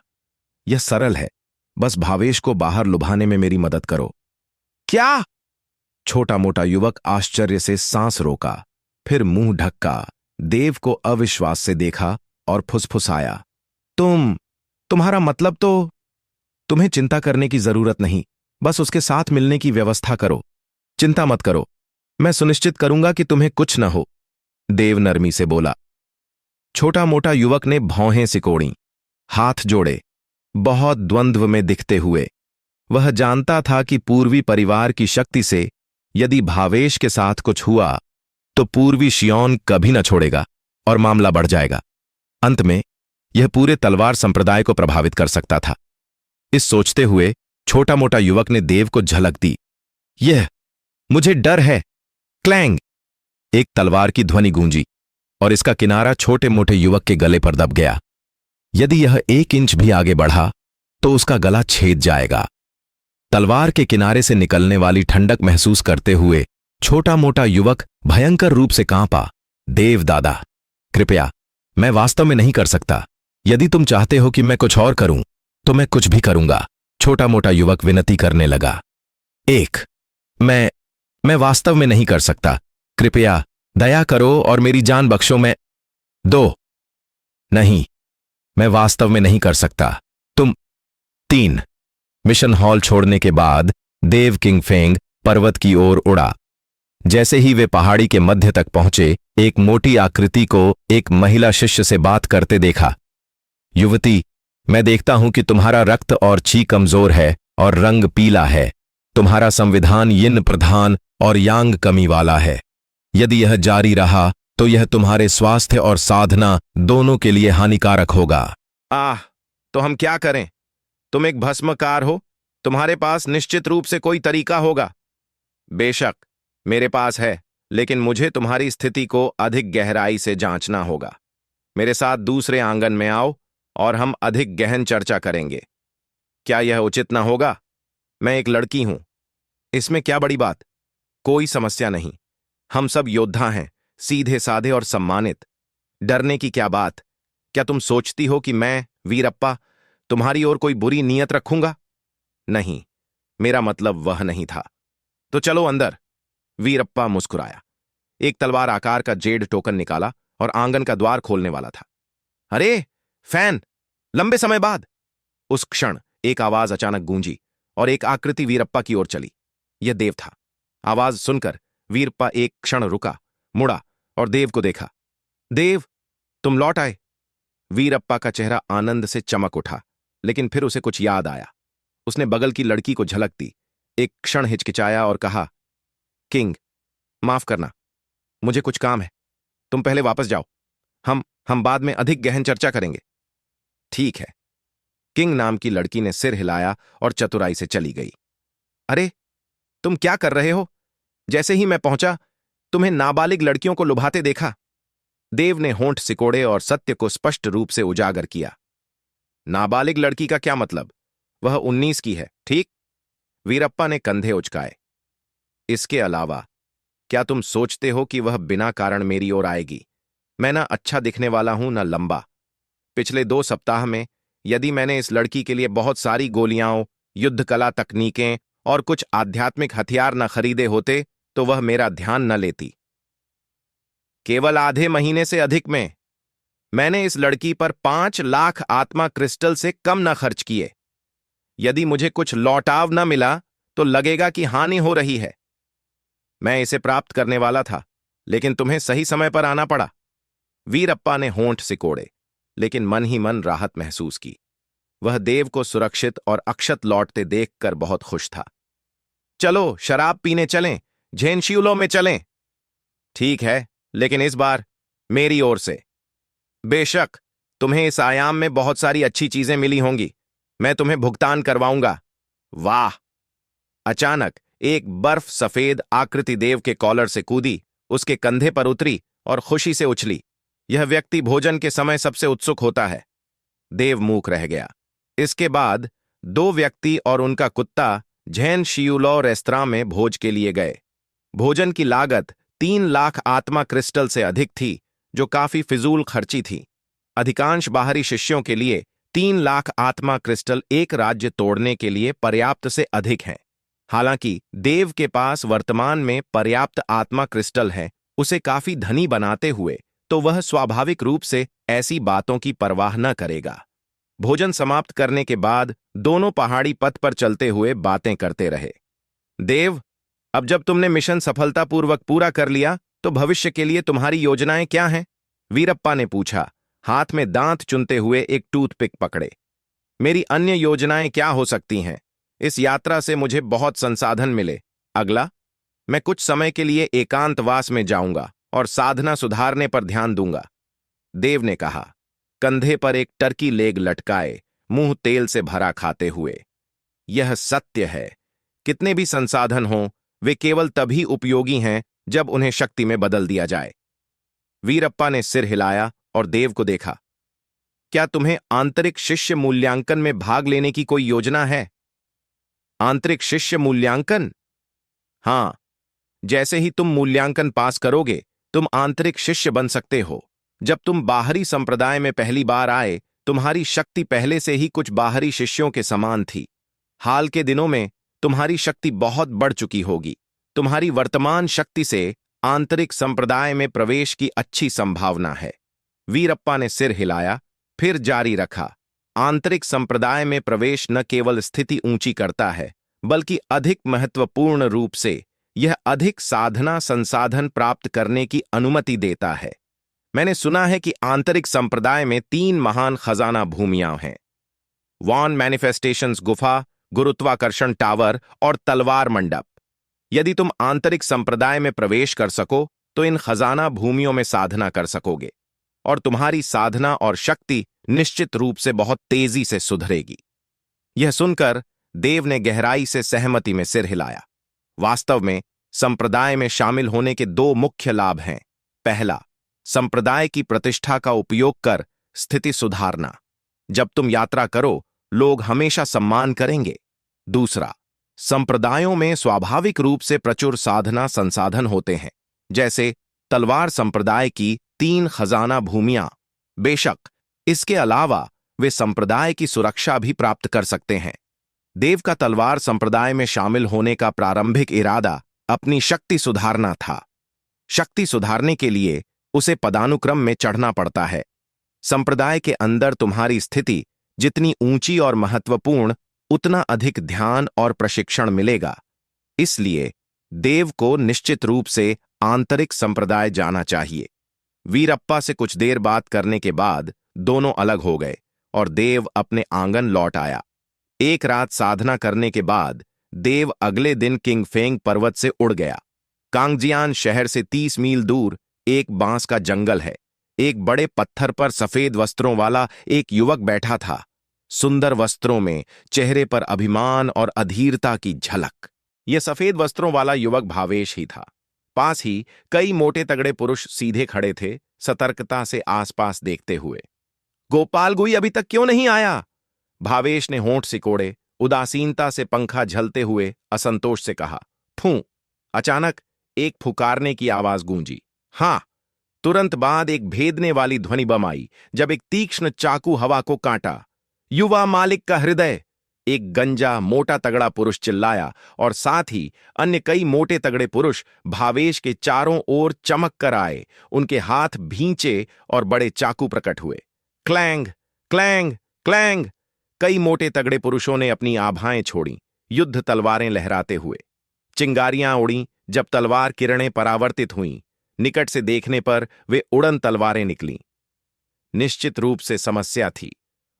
यह सरल है, बस भावेश को बाहर लुभाने में मेरी मदद करो। क्या? छोटा मोटा युवक आश्चर्य से सांस रोका, फिर मुंह ढक्का, देव को अविश्वास से देखा और फुसफुसाया। तुम्हारा मतलब तो तुम्हें चिंता करने की जरूरत नहीं, बस उसके साथ मिलने की व्यवस्था करो। चिंता मत करो, मैं सुनिश्चित करूंगा कि तुम्हें कुछ न हो, देव नरमी से बोला। छोटा मोटा युवक ने भौहें सिकोड़ी, हाथ जोड़े, बहुत द्वंद्व में दिखते हुए। वह जानता था कि पूर्वी परिवार की शक्ति से यदि भावेश के साथ कुछ हुआ तो पूर्वी शियोन कभी न छोड़ेगा और मामला बढ़ जाएगा। अंत में यह पूरे तलवार संप्रदाय को प्रभावित कर सकता था। इस सोचते हुए छोटा मोटा युवक ने देव को झलक दी। यह मुझे डर है। क्लैंग! एक तलवार की ध्वनि गूंजी और इसका किनारा छोटे मोटे युवक के गले पर दब गया। यदि यह 1 इंच भी आगे बढ़ा तो उसका गला छेद जाएगा। तलवार के किनारे से निकलने वाली ठंडक महसूस करते हुए छोटा मोटा युवक भयंकर रूप से कांपा। देव दादा, कृपया, मैं वास्तव में नहीं कर सकता। यदि तुम चाहते हो कि मैं कुछ और करूं तो मैं कुछ भी करूंगा, छोटा मोटा युवक विनती करने लगा। 1, मैं वास्तव में नहीं कर सकता। कृपया दया करो और मेरी जान बख्शो। मैं 2, नहीं, मैं वास्तव में नहीं कर सकता। तुम 3। मिशन हॉल छोड़ने के बाद देव किंगफेंग पर्वत की ओर उड़ा। जैसे ही वे पहाड़ी के मध्य तक पहुंचे, एक मोटी आकृति को एक महिला शिष्य से बात करते देखा। युवती, मैं देखता हूं कि तुम्हारा रक्त और ची कमजोर है और रंग पीला है। तुम्हारा संविधान यिन प्रधान और यांग कमी वाला है। यदि यह जारी रहा तो यह तुम्हारे स्वास्थ्य और साधना दोनों के लिए हानिकारक होगा। तो हम क्या करें? तुम एक भस्मकार हो, तुम्हारे पास निश्चित रूप से कोई तरीका होगा। बेशक मेरे पास है, लेकिन मुझे तुम्हारी स्थिति को अधिक गहराई से जांचना होगा। मेरे साथ दूसरे आंगन में आओ और हम अधिक गहन चर्चा करेंगे। क्या यह उचित ना होगा? मैं एक लड़की हूं, इसमें क्या बड़ी बात? कोई समस्या नहीं। हम सब योद्धा हैं, सीधे साधे और सम्मानित। डरने की क्या बात? क्या तुम सोचती हो कि मैं, वीरप्पा, तुम्हारी ओर कोई बुरी नीयत रखूंगा? नहीं, मेरा मतलब वह नहीं था। तो चलो अंदर। वीरप्पा मुस्कुराया, एक तलवार आकार का जेड टोकन निकाला और आंगन का द्वार खोलने वाला था। अरे फैन! लंबे समय बाद! उस क्षण एक आवाज अचानक गूंजी और एक आकृति वीरप्पा की ओर चली। यह देव था। आवाज सुनकर वीरप्पा एक क्षण रुका, मुड़ा और देव को देखा। देव, तुम लौट आए। वीरप्पा का चेहरा आनंद से चमक उठा, लेकिन फिर उसे कुछ याद आया। उसने बगल की लड़की को झलक दी, एक क्षण हिचकिचाया और कहा, किंग, माफ करना, मुझे कुछ काम है। तुम पहले वापस जाओ। हम बाद में अधिक गहन चर्चा करेंगे। ठीक है। किंग नाम की लड़की ने सिर हिलाया और चतुराई से चली गई। अरे, तुम क्या कर रहे हो? जैसे ही मैं पहुंचा, तुम्हें नाबालिग लड़कियों को लुभाते देखा। देव ने होंठ सिकोड़े और सत्य को स्पष्ट रूप से उजागर किया। नाबालिग लड़की का क्या मतलब? वह 19 की है, ठीक? वीरप्पा ने कंधे उचकाए। इसके अलावा क्या तुम सोचते हो कि वह बिना कारण मेरी ओर आएगी? मैं ना अच्छा दिखने वाला हूं, ना लंबा। पिछले 2 सप्ताह में यदि मैंने इस लड़की के लिए बहुत सारी गोलियां, युद्ध कला तकनीकें और कुछ आध्यात्मिक हथियार न खरीदे होते तो वह मेरा ध्यान न लेती। केवल आधे महीने से अधिक में मैंने इस लड़की पर 5 लाख आत्मा क्रिस्टल से कम न खर्च किए। यदि मुझे कुछ लौटाव न मिला तो लगेगा कि हानि हो रही है। मैं इसे प्राप्त करने वाला था, लेकिन तुम्हें सही समय पर आना पड़ा। वीरप्पा ने होंठ सिकोड़े, लेकिन मन ही मन राहत महसूस की। वह देव को सुरक्षित और अक्षत लौटते देखकर बहुत खुश था। चलो शराब पीने चलें, झेनशियुलो में चलें। ठीक है, लेकिन इस बार मेरी ओर से। बेशक, तुम्हें इस आयाम में बहुत सारी अच्छी चीजें मिली होंगी। मैं तुम्हें भुगतान करवाऊंगा। वाह! अचानक एक बर्फ सफेद आकृति देव के कॉलर से कूदी, उसके कंधे पर उतरी और खुशी से उछली। यह व्यक्ति भोजन के समय सबसे उत्सुक होता है। देव मूक रह गया। इसके बाद 2 व्यक्ति और उनका कुत्ता झेन शियुलो रेस्तरां में भोज के लिए गए। भोजन की लागत 3 लाख आत्मा क्रिस्टल से अधिक थी, जो काफी फिजूल खर्ची थी। अधिकांश बाहरी शिष्यों के लिए 3 लाख आत्मा क्रिस्टल एक राज्य तोड़ने के लिए पर्याप्त से अधिक हैं। हालांकि देव के पास वर्तमान में पर्याप्त आत्मा क्रिस्टल है, उसे काफी धनी बनाते हुए, तो वह स्वाभाविक रूप से ऐसी बातों की परवाह न करेगा। भोजन समाप्त करने के बाद दोनों पहाड़ी पथ पर चलते हुए बातें करते रहे। देव, अब जब तुमने मिशन सफलतापूर्वक पूरा कर लिया तो भविष्य के लिए तुम्हारी योजनाएं क्या हैं? वीरप्पा ने पूछा, हाथ में दांत चुनते हुए एक टूथपिक पकड़े। मेरी अन्य योजनाएं क्या हो सकती हैं? इस यात्रा से मुझे बहुत संसाधन मिले। अगला, मैं कुछ समय के लिए एकांतवास में जाऊंगा और साधना सुधारने पर ध्यान दूंगा। देव ने कहा, कंधे पर एक टर्की लेग लटकाए, मुंह तेल से भरा खाते हुए। यह सत्य है, कितने भी संसाधन हों, वे केवल तभी उपयोगी हैं जब उन्हें शक्ति में बदल दिया जाए। वीरप्पा ने सिर हिलाया और देव को देखा। क्या तुम्हें आंतरिक शिष्य मूल्यांकन में भाग लेने की कोई योजना है? आंतरिक शिष्य मूल्यांकन? हां, जैसे ही तुम मूल्यांकन पास करोगे तुम आंतरिक शिष्य बन सकते हो। जब तुम बाहरी संप्रदाय में पहली बार आए, तुम्हारी शक्ति पहले से ही कुछ बाहरी शिष्यों के समान थी। हाल के दिनों में तुम्हारी शक्ति बहुत बढ़ चुकी होगी। तुम्हारी वर्तमान शक्ति से आंतरिक संप्रदाय में प्रवेश की अच्छी संभावना है। वीरप्पा ने सिर हिलाया, फिर जारी रखा। आंतरिक संप्रदाय में प्रवेश न केवल स्थिति ऊंची करता है, बल्कि अधिक महत्वपूर्ण रूप से यह अधिक साधना संसाधन प्राप्त करने की अनुमति देता है। मैंने सुना है कि आंतरिक संप्रदाय में 3 महान खजाना भूमियां हैं: वॉन मैनिफेस्टेशंस गुफा, गुरुत्वाकर्षण टावर और तलवार मंडप। यदि तुम आंतरिक संप्रदाय में प्रवेश कर सको तो इन खजाना भूमियों में साधना कर सकोगे और तुम्हारी साधना और शक्ति निश्चित रूप से बहुत तेजी से सुधरेगी। यह सुनकर देव ने गहराई से सहमति में सिर हिलाया। वास्तव में संप्रदाय में शामिल होने के 2 मुख्य लाभ हैं। पहला, संप्रदाय की प्रतिष्ठा का उपयोग कर स्थिति सुधारना। जब तुम यात्रा करो, लोग हमेशा सम्मान करेंगे। दूसरा, संप्रदायों में स्वाभाविक रूप से प्रचुर साधना संसाधन होते हैं, जैसे तलवार संप्रदाय की 3 खजाना भूमियां। बेशक, इसके अलावा वे संप्रदाय की सुरक्षा भी प्राप्त कर सकते हैं। देव का तलवार संप्रदाय में शामिल होने का प्रारंभिक इरादा अपनी शक्ति सुधारना था। शक्ति सुधारने के लिए उसे पदानुक्रम में चढ़ना पड़ता है। संप्रदाय के अंदर तुम्हारी स्थिति जितनी ऊंची और महत्वपूर्ण, उतना अधिक ध्यान और प्रशिक्षण मिलेगा। इसलिए देव को निश्चित रूप से आंतरिक संप्रदाय जाना चाहिए। वीरप्पा से कुछ देर बात करने के बाद दोनों अलग हो गए और देव अपने आंगन लौट आया। एक रात साधना करने के बाद देव अगले दिन किंगफेंग पर्वत से उड़ गया। कांगजियान शहर से 30 मील दूर एक बांस का जंगल है। एक बड़े पत्थर पर सफेद वस्त्रों वाला एक युवक बैठा था, सुंदर वस्त्रों में, चेहरे पर अभिमान और अधीरता की झलक। यह सफेद वस्त्रों वाला युवक भावेश ही था। पास ही कई मोटे तगड़े पुरुष सीधे खड़े थे, सतर्कता से आसपास देखते हुए। गोपाल गुई अभी तक क्यों नहीं आया? भावेश ने होंठ सिकोड़े, उदासीनता से पंखा झलते हुए असंतोष से कहा। फूं! अचानक एक फुकारने की आवाज गूंजी। हां! तुरंत बाद एक भेदने वाली ध्वनि बम आई, जब एक तीक्ष्ण चाकू हवा को काटा। युवा मालिक का हृदय! एक गंजा मोटा तगड़ा पुरुष चिल्लाया और साथ ही अन्य कई मोटे तगड़े पुरुष भावेश के चारों ओर चमक कर आए। उनके हाथ भींचे और बड़े चाकू प्रकट हुए। क्लैंग! क्लैंग! क्लैंग! कई मोटे तगड़े पुरुषों ने अपनी आभाएं छोड़ी, युद्ध तलवारें लहराते हुए। चिंगारियां उड़ीं जब तलवार किरणें परावर्तित हुईं। निकट से देखने पर वे उड़न तलवारें निकलीं। निश्चित रूप से समस्या थी।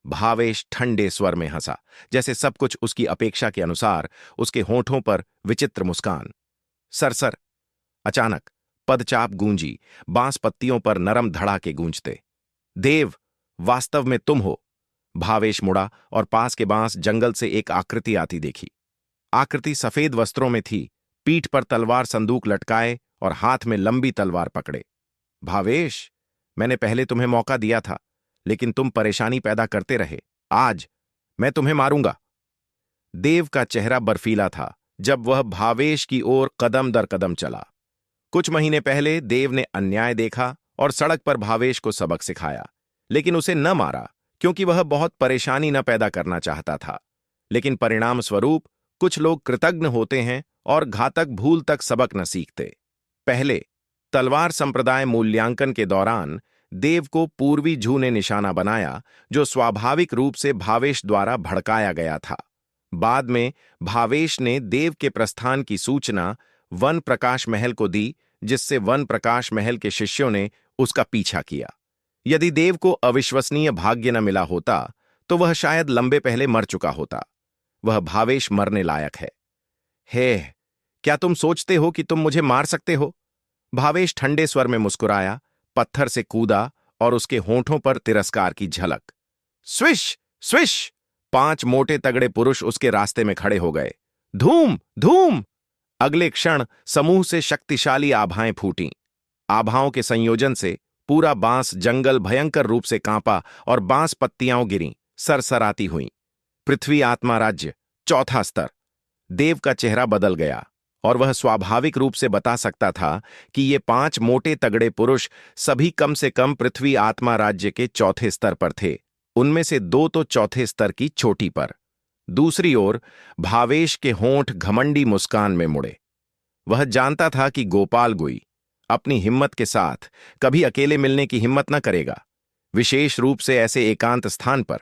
भावेश ठंडे स्वर में हंसा, जैसे सब कुछ उसकी अपेक्षा के अनुसार। उसके होठों पर विचित्र मुस्कान। सरसर! अचानक पदचाप गूंजी, बांस पत्तियों पर नरम धड़ाके गूंजते। देव, वास्तव में तुम हो? भावेश मुड़ा और पास के बांस जंगल से एक आकृति आती देखी। आकृति सफेद वस्त्रों में थी, पीठ पर तलवार संदूक लटकाए और हाथ में लंबी तलवार पकड़े। भावेश, मैंने पहले तुम्हें मौका दिया था, लेकिन तुम परेशानी पैदा करते रहे। आज मैं तुम्हें मारूंगा। देव का चेहरा बर्फीला था जब वह भावेश की ओर कदम दर कदम चला। कुछ महीने पहले देव ने अन्याय देखा और सड़क पर भावेश को सबक सिखाया, लेकिन उसे न मारा क्योंकि वह बहुत परेशानी न पैदा करना चाहता था। लेकिन परिणाम स्वरूप कुछ लोग कृतज्ञ होते हैं और घातक भूल तक सबक न सीखते। पहले तलवार संप्रदाय मूल्यांकन के दौरान देव को पूर्वी जू ने निशाना बनाया, जो स्वाभाविक रूप से भावेश द्वारा भड़काया गया था। बाद में भावेश ने देव के प्रस्थान की सूचना वन प्रकाश महल को दी, जिससे वन प्रकाश महल के शिष्यों ने उसका पीछा किया। यदि देव को अविश्वसनीय भाग्य न मिला होता तो वह शायद लंबे पहले मर चुका होता। वह भावेश मरने लायक है। हे, क्या तुम सोचते हो कि तुम मुझे मार सकते हो? भावेश ठंडे स्वर में मुस्कुराया, पत्थर से कूदा और उसके होंठों पर तिरस्कार की झलक। Swish swish! 5 मोटे तगड़े पुरुष उसके रास्ते में खड़े हो गए। धूम धूम! अगले क्षण समूह से शक्तिशाली आभाएं फूटीं। आभाओं के संयोजन से पूरा बांस जंगल भयंकर रूप से कांपा और बांस पत्तियां गिरीं, सरसराती हुईं। पृथ्वी आत्मा राज्य, चौथा स्तर। देव का चेहरा बदल गया और वह स्वाभाविक रूप से बता सकता था कि ये 5 मोटे तगड़े पुरुष सभी कम से कम पृथ्वी आत्मा राज्य के चौथे स्तर पर थे। उनमें से 2 तो चौथे स्तर की चोटी पर। दूसरी ओर भावेश के होंठ घमंडी मुस्कान में मुड़े। वह जानता था कि गोपाल गुई अपनी हिम्मत के साथ कभी अकेले मिलने की हिम्मत न करेगा, विशेष रूप से ऐसे एकांत स्थान पर।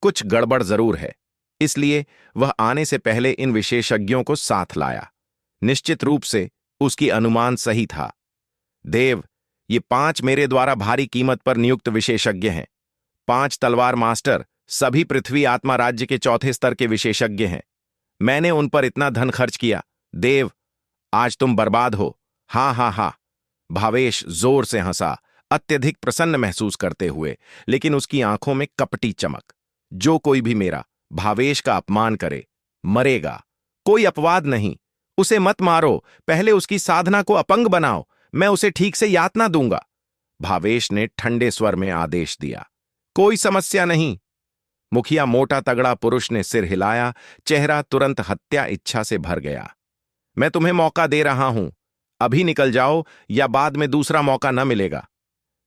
कुछ गड़बड़ जरूर है, इसलिए वह आने से पहले इन विशेषज्ञों को साथ लाया। निश्चित रूप से उसकी अनुमान सही था। देव, ये 5 मेरे द्वारा भारी कीमत पर नियुक्त विशेषज्ञ हैं। 5 तलवार मास्टर, सभी पृथ्वी आत्मा राज्य के चौथे स्तर के विशेषज्ञ हैं। मैंने उन पर इतना धन खर्च किया। देव, आज तुम बर्बाद हो। हाँ हाँ हाँ! भावेश जोर से हंसा, अत्यधिक प्रसन्न महसूस करते हुए, लेकिन उसकी आंखों में कपटी चमक। जो कोई भी मेरा भावेश का अपमान करे, मरेगा। कोई अपवाद नहीं। उसे मत मारो, पहले उसकी साधना को अपंग बनाओ। मैं उसे ठीक से यातना दूंगा। भावेश ने ठंडे स्वर में आदेश दिया। कोई समस्या नहीं। मुखिया मोटा तगड़ा पुरुष ने सिर हिलाया, चेहरा तुरंत हत्या इच्छा से भर गया। मैं तुम्हें मौका दे रहा हूं, अभी निकल जाओ या बाद में दूसरा मौका न मिलेगा।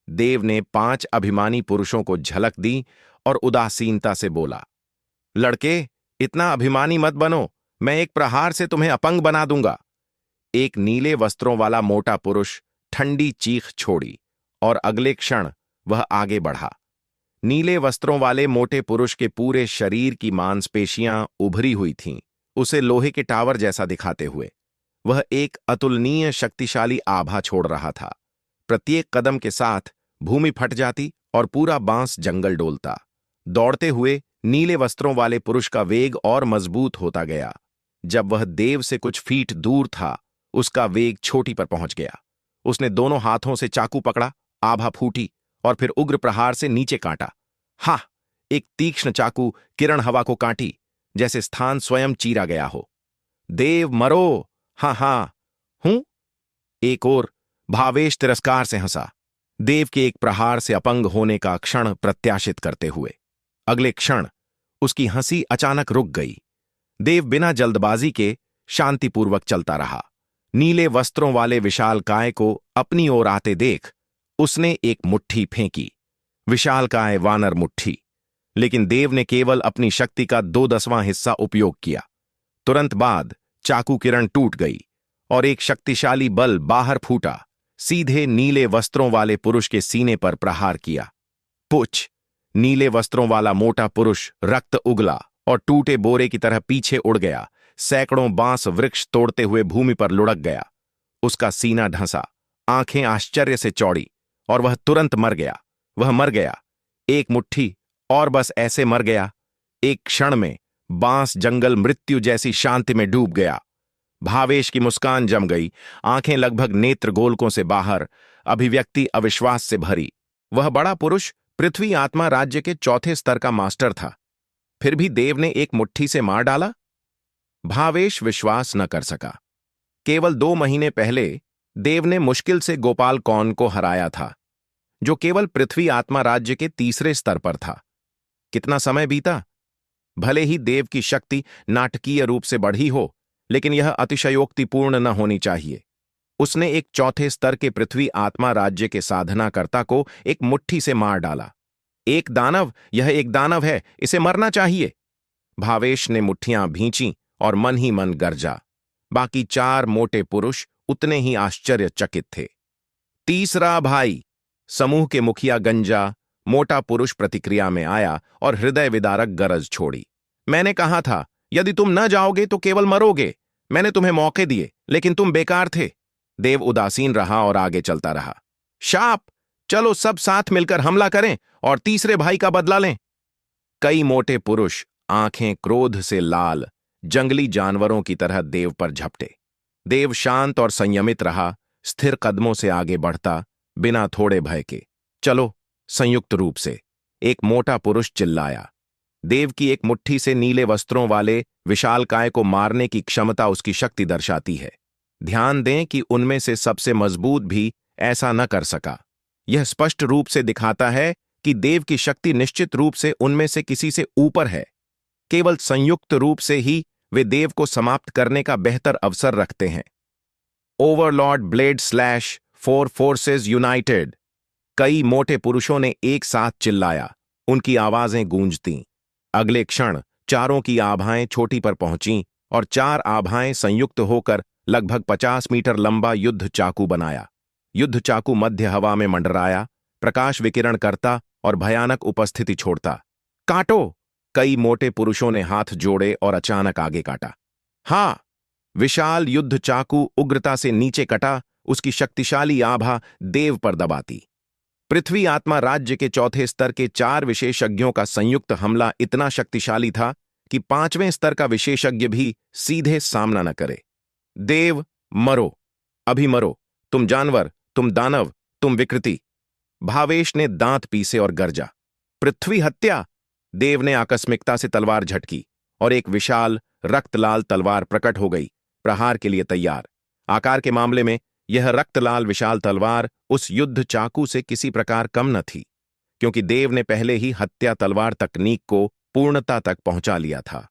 देव ने 5 अभिमानी पुरुषों को झलक दी और उदासीनता से बोला, लड़के, इतना अभिमानी मत बनो। मैं एक प्रहार से तुम्हें अपंग बना दूंगा। एक नीले वस्त्रों वाला मोटा पुरुष ठंडी चीख छोड़ी और अगले क्षण वह आगे बढ़ा। नीले वस्त्रों वाले मोटे पुरुष के पूरे शरीर की मांसपेशियां उभरी हुई थीं, उसे लोहे के टावर जैसा दिखाते हुए। वह एक अतुलनीय शक्तिशाली आभा छोड़ रहा था। प्रत्येक कदम के साथ भूमि फट जाती और पूरा बांस जंगल डोलता। दौड़ते हुए नीले वस्त्रों वाले पुरुष का वेग और मजबूत होता गया। जब वह देव से कुछ फीट दूर था, उसका वेग चोटी पर पहुंच गया। उसने दोनों हाथों से चाकू पकड़ा, आभा फूटी और फिर उग्र प्रहार से नीचे काटा। हा! एक तीक्ष्ण चाकू किरण हवा को काटी, जैसे स्थान स्वयं चीरा गया हो। देव, मरो! हाँ हाँ हूं। एक और भावेश तिरस्कार से हंसा, देव के एक प्रहार से अपंग होने का क्षण प्रत्याशित करते हुए। अगले क्षण उसकी हंसी अचानक रुक गई। देव बिना जल्दबाजी के शांतिपूर्वक चलता रहा। नीले वस्त्रों वाले विशालकाय को अपनी ओर आते देख उसने एक मुट्ठी फेंकी, विशालकाय वानर मुट्ठी। लेकिन देव ने केवल अपनी शक्ति का 2/10वां हिस्सा उपयोग किया। तुरंत बाद चाकू किरण टूट गई और एक शक्तिशाली बल बाहर फूटा, सीधे नीले वस्त्रों वाले पुरुष के सीने पर प्रहार किया। पुछ! नीले वस्त्रों वाला मोटा पुरुष रक्त उगला और टूटे बोरे की तरह पीछे उड़ गया। सैकड़ों बांस वृक्ष तोड़ते हुए भूमि पर लुढ़क गया। उसका सीना ढंसा, आंखें आश्चर्य से चौड़ी, और वह तुरंत मर गया। वह मर गया, एक मुट्ठी और बस ऐसे मर गया। एक क्षण में बांस जंगल मृत्यु जैसी शांति में डूब गया। भावेश की मुस्कान जम गई, आंखें लगभग नेत्र गोलकों से बाहर, अभिव्यक्ति अविश्वास से भरी। वह बड़ा पुरुष पृथ्वी आत्मा राज्य के चौथे स्तर का मास्टर था। फिर भी देव ने एक मुट्ठी से मार डाला? भावेश विश्वास न कर सका। केवल 2 महीने पहले देव ने मुश्किल से गोपाल कौन को हराया था, जो केवल पृथ्वी आत्मा राज्य के तीसरे स्तर पर था। कितना समय बीता? भले ही देव की शक्ति नाटकीय रूप से बढ़ी हो, लेकिन यह अतिशयोक्तिपूर्ण न होनी चाहिए। उसने एक चौथे स्तर के पृथ्वी आत्मा राज्य के साधनाकर्ता को एक मुट्ठी से मार डाला। एक दानव, यह एक दानव है, इसे मरना चाहिए। भावेश ने मुट्ठियां भींची और मन ही मन गरजा। बाकी 4 मोटे पुरुष उतने ही आश्चर्यचकित थे। तीसरा भाई! समूह के मुखिया गंजा मोटा पुरुष प्रतिक्रिया में आया और हृदय विदारक गरज छोड़ी। मैंने कहा था, यदि तुम न जाओगे तो केवल मरोगे। मैंने तुम्हें मौके दिए, लेकिन तुम बेकार थे। देव उदासीन रहा और आगे चलता रहा। शाप, चलो सब साथ मिलकर हमला करें और तीसरे भाई का बदला लें। कई मोटे पुरुष आंखें क्रोध से लाल जंगली जानवरों की तरह देव पर झपटे। देव शांत और संयमित रहा, स्थिर कदमों से आगे बढ़ता, बिना थोड़े भय के। चलो, संयुक्त रूप से, एक मोटा पुरुष चिल्लाया। देव की एक मुट्ठी से नीले वस्त्रों वाले विशालकाय को मारने की क्षमता उसकी शक्ति दर्शाती है। ध्यान दें कि उनमें से सबसे मजबूत भी ऐसा न कर सका। यह स्पष्ट रूप से दिखाता है कि देव की शक्ति निश्चित रूप से उनमें से किसी से ऊपर है। केवल संयुक्त रूप से ही वे देव को समाप्त करने का बेहतर अवसर रखते हैं। Overlord blade slash, four forces United. कई मोटे पुरुषों ने एक साथ चिल्लाया। उनकी आवाजें गूंजतीं। अगले क्षण चारों की आभाएं चोटी पर पहुंचीं और चार आभाएं संयुक्त होकर लगभग 50 मीटर लंबा युद्ध चाकू बनाया। युद्ध चाकू मध्य हवा में मंडराया, प्रकाश विकिरण करता और भयानक उपस्थिति छोड़ता। काटो! कई मोटे पुरुषों ने हाथ जोड़े और अचानक आगे काटा। हां, विशाल युद्ध चाकू उग्रता से नीचे कटा, उसकी शक्तिशाली आभा देव पर दबाती। पृथ्वी आत्मा राज्य के चौथे स्तर के 4 विशेषज्ञों का संयुक्त हमला इतना शक्तिशाली था कि 5वें स्तर का विशेषज्ञ भी सीधे सामना न करे। देव, मरो, अभी मरो, तुम जानवर, तुम दानव, तुम विकृति। भावेश ने दांत पीसे और गरजा। पृथ्वी हत्या! देव ने आकस्मिकता से तलवार झटकी और एक विशाल रक्तलाल तलवार प्रकट हो गई, प्रहार के लिए तैयार। आकार के मामले में यह रक्तलाल विशाल तलवार उस युद्ध चाकू से किसी प्रकार कम न थी, क्योंकि देव ने पहले ही हत्या तलवार तकनीक को पूर्णता तक पहुंचा लिया था।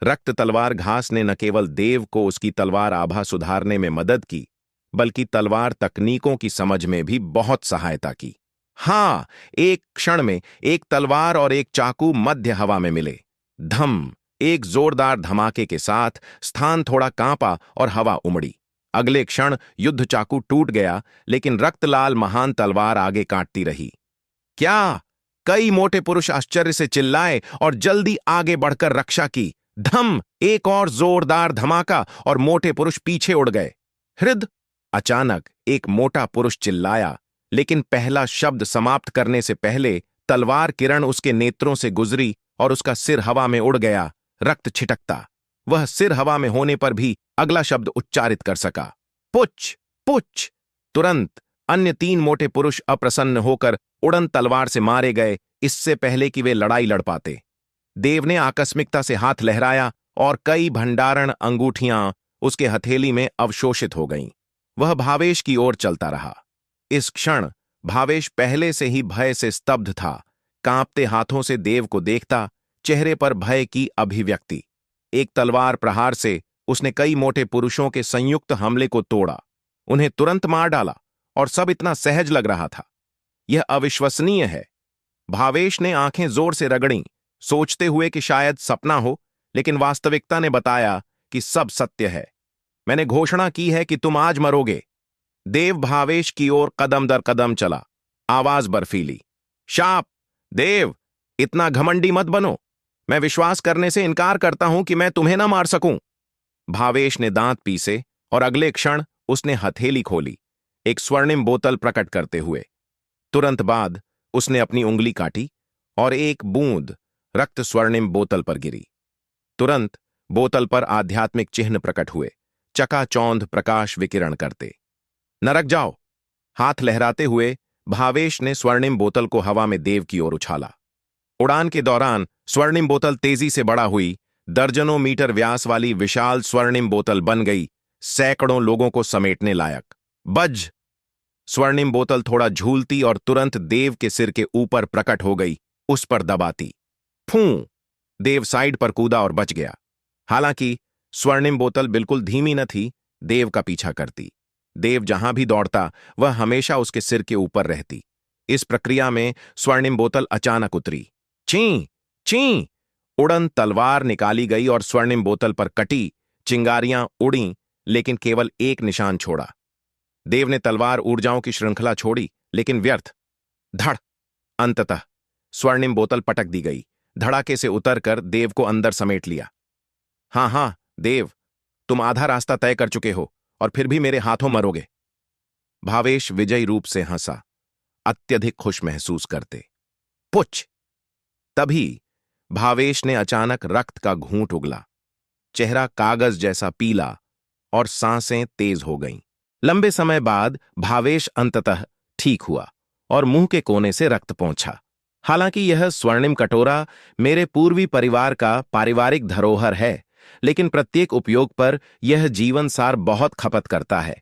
रक्त तलवार घास ने न केवल देव को उसकी तलवार आभा सुधारने में मदद की, बल्कि तलवार तकनीकों की समझ में भी बहुत सहायता की। हां, एक क्षण में एक तलवार और एक चाकू मध्य हवा में मिले। धम! एक जोरदार धमाके के साथ स्थान थोड़ा कांपा और हवा उमड़ी। अगले क्षण युद्ध चाकू टूट गया, लेकिन रक्तलाल महान तलवार आगे काटती रही। क्या? कई मोटे पुरुष आश्चर्य से चिल्लाए और जल्दी आगे बढ़कर रक्षा की। धम! एक और जोरदार धमाका और मोटे पुरुष पीछे उड़ गए। हृद! अचानक एक मोटा पुरुष चिल्लाया, लेकिन पहला शब्द समाप्त करने से पहले तलवार किरण उसके नेत्रों से गुजरी और उसका सिर हवा में उड़ गया, रक्त छिटकता। वह सिर हवा में होने पर भी अगला शब्द उच्चारित कर सका। पुच! पुच! तुरंत अन्य 3 मोटे पुरुष अप्रसन्न होकर उड़न तलवार से मारे गए, इससे पहले कि वे लड़ाई लड़ पाते। देव ने आकस्मिकता से हाथ लहराया और कई भंडारण अंगूठियां उसके हथेली में अवशोषित हो गईं। वह भावेश की ओर चलता रहा। इस क्षण भावेश पहले से ही भय से स्तब्ध था। कांपते हाथों से देव को देखता, चेहरे पर भय की अभिव्यक्ति। एक तलवार प्रहार से उसने कई मोटे पुरुषों के संयुक्त हमले को तोड़ा, उन्हें तुरंत मार डाला, और सब इतना सहज लग रहा था। यह अविश्वसनीय है। भावेश ने आंखें जोर से रगड़ीं, सोचते हुए कि शायद सपना हो, लेकिन वास्तविकता ने बताया कि सब सत्य है। मैंने घोषणा की है कि तुम आज मरोगे। देव भावेश की ओर कदम दर कदम चला, आवाज बर्फीली। शाप! देव, इतना घमंडी मत बनो। मैं विश्वास करने से इनकार करता हूं कि मैं तुम्हें ना मार सकूं। भावेश ने दांत पीसे और अगले क्षण उसने हथेली खोली, एक स्वर्णिम बोतल प्रकट करते हुए। तुरंत बाद उसने अपनी उंगली काटी और एक बूंद रक्त स्वर्णिम बोतल पर गिरी। तुरंत बोतल पर आध्यात्मिक चिन्ह प्रकट हुए, चकाचौंध प्रकाश विकिरण करते। नरक जाओ! हाथ लहराते हुए भावेश ने स्वर्णिम बोतल को हवा में देव की ओर उछाला। उड़ान के दौरान स्वर्णिम बोतल तेजी से बड़ा हुई, दर्जनों मीटर व्यास वाली विशाल स्वर्णिम बोतल बन गई, सैकड़ों लोगों को समेटने लायक। बज! स्वर्णिम बोतल थोड़ा झूलती और तुरंत देव के सिर के ऊपर प्रकट हो गई, उस पर दबाती। फूं! देव साइड पर कूदा और बच गया। हालांकि स्वर्णिम बोतल बिल्कुल धीमी न थी, देव का पीछा करती। देव जहां भी दौड़ता, वह हमेशा उसके सिर के ऊपर रहती। इस प्रक्रिया में स्वर्णिम बोतल अचानक उतरी। ची! ची! उड़न तलवार निकाली गई और स्वर्णिम बोतल पर कटी, चिंगारियां उड़ीं, लेकिन केवल एक निशान छोड़ा। देव ने तलवार ऊर्जाओं की श्रृंखला छोड़ी, लेकिन व्यर्थ। धड़। अंततः स्वर्णिम बोतल पटक दी गई। धड़ाके से उतरकर देव को अंदर समेट लिया। हाँ हाँ देव, तुम आधा रास्ता तय कर चुके हो और फिर भी मेरे हाथों मरोगे। भावेश विजयी रूप से हंसा, अत्यधिक खुश महसूस करते। पुछ। तभी भावेश ने अचानक रक्त का घूंट उगला। चेहरा कागज जैसा पीला और सांसें तेज हो गईं। लंबे समय बाद भावेश अंततः ठीक हुआ और मुंह के कोने से रक्त पहुंचा। हालांकि यह स्वर्णिम कटोरा मेरे पूर्वी परिवार का पारिवारिक धरोहर है, लेकिन प्रत्येक उपयोग पर यह जीवन सार बहुत खपत करता है।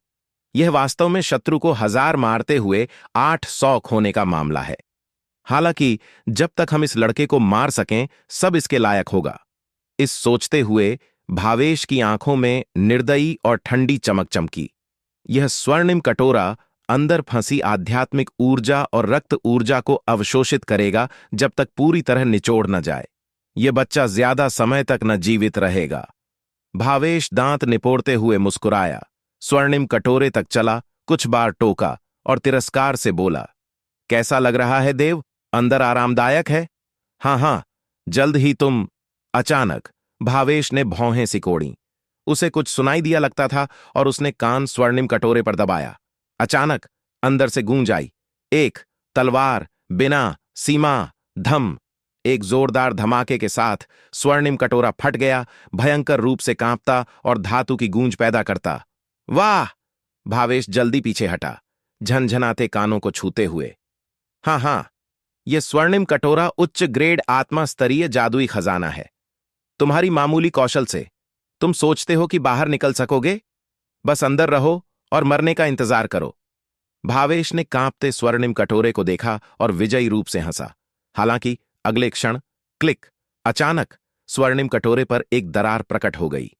यह वास्तव में शत्रु को 1000 मारते हुए 800 खोने का मामला है। हालांकि जब तक हम इस लड़के को मार सकें, सब इसके लायक होगा। इस सोचते हुए भावेश की आंखों में निर्दयी और ठंडी चमक चमकी। यह स्वर्णिम कटोरा अंदर फंसी आध्यात्मिक ऊर्जा और रक्त ऊर्जा को अवशोषित करेगा जब तक पूरी तरह निचोड़ न जाए। यह बच्चा ज्यादा समय तक न जीवित रहेगा। भावेश दांत निपोड़ते हुए मुस्कुराया, स्वर्णिम कटोरे तक चला, कुछ बार टोका और तिरस्कार से बोला, कैसा लग रहा है देव? अंदर आरामदायक है? हाँ हाँ, जल्द ही तुम। अचानक भावेश ने भौहें सिकोड़ी। उसे कुछ सुनाई दिया लगता था और उसने कान स्वर्णिम कटोरे पर दबाया। अचानक अंदर से गूंज आई, एक तलवार, बिना, सीमा, धम। एक जोरदार धमाके के साथ स्वर्णिम कटोरा फट गया, भयंकर रूप से कांपता और धातु की गूंज पैदा करता। वाह! भावेश जल्दी पीछे हटा, झनझनाते कानों को छूते हुए। हाँ हाँ, यह स्वर्णिम कटोरा उच्च ग्रेड आत्मा स्तरीय जादुई खजाना है। तुम्हारी मामूली कौशल से तुम सोचते हो कि बाहर निकल सकोगे? बस अंदर रहो और मरने का इंतजार करो। भावेश ने कांपते स्वर्णिम कटोरे को देखा और विजयी रूप से हंसा। हालांकि अगले क्षण, क्लिक, अचानक स्वर्णिम कटोरे पर एक दरार प्रकट हो गई।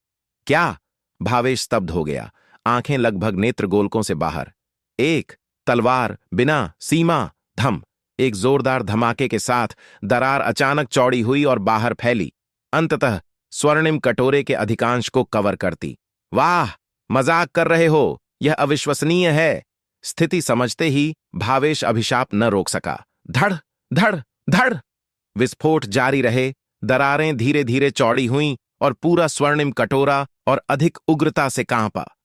क्या? भावेश स्तब्ध हो गया, आंखें लगभग नेत्र गोलकों से बाहर। एक तलवार, बिना, सीमा, धम। एक जोरदार धमाके के साथ दरार अचानक चौड़ी हुई और बाहर फैली, अंततः स्वर्णिम कटोरे के अधिकांश को कवर करती। वाह! मजाक कर रहे हो? यह अविश्वसनीय है। स्थिति समझते ही भावेश अभिशाप न रोक सका। धड़ धड़ धड़ विस्फोट जारी रहे। दरारें धीरे धीरे चौड़ी हुईं और पूरा स्वर्णिम कटोरा और अधिक उग्रता से कांपा।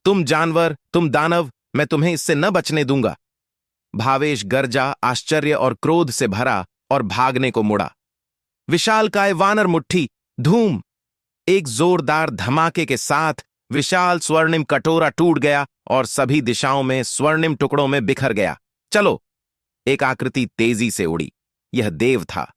तुम जानवर, तुम दानव, मैं तुम्हें इससे न बचने दूंगा। भावेश गर्जा, आश्चर्य और क्रोध से भरा और भागने को मुड़ा। विशालकाय वानर मुट्ठी, धूम। एक जोरदार धमाके के साथ विशाल स्वर्णिम कटोरा टूट गया और सभी दिशाओं में स्वर्णिम टुकड़ों में बिखर गया। चलो! एक आकृति तेजी से उड़ी। यह देव था।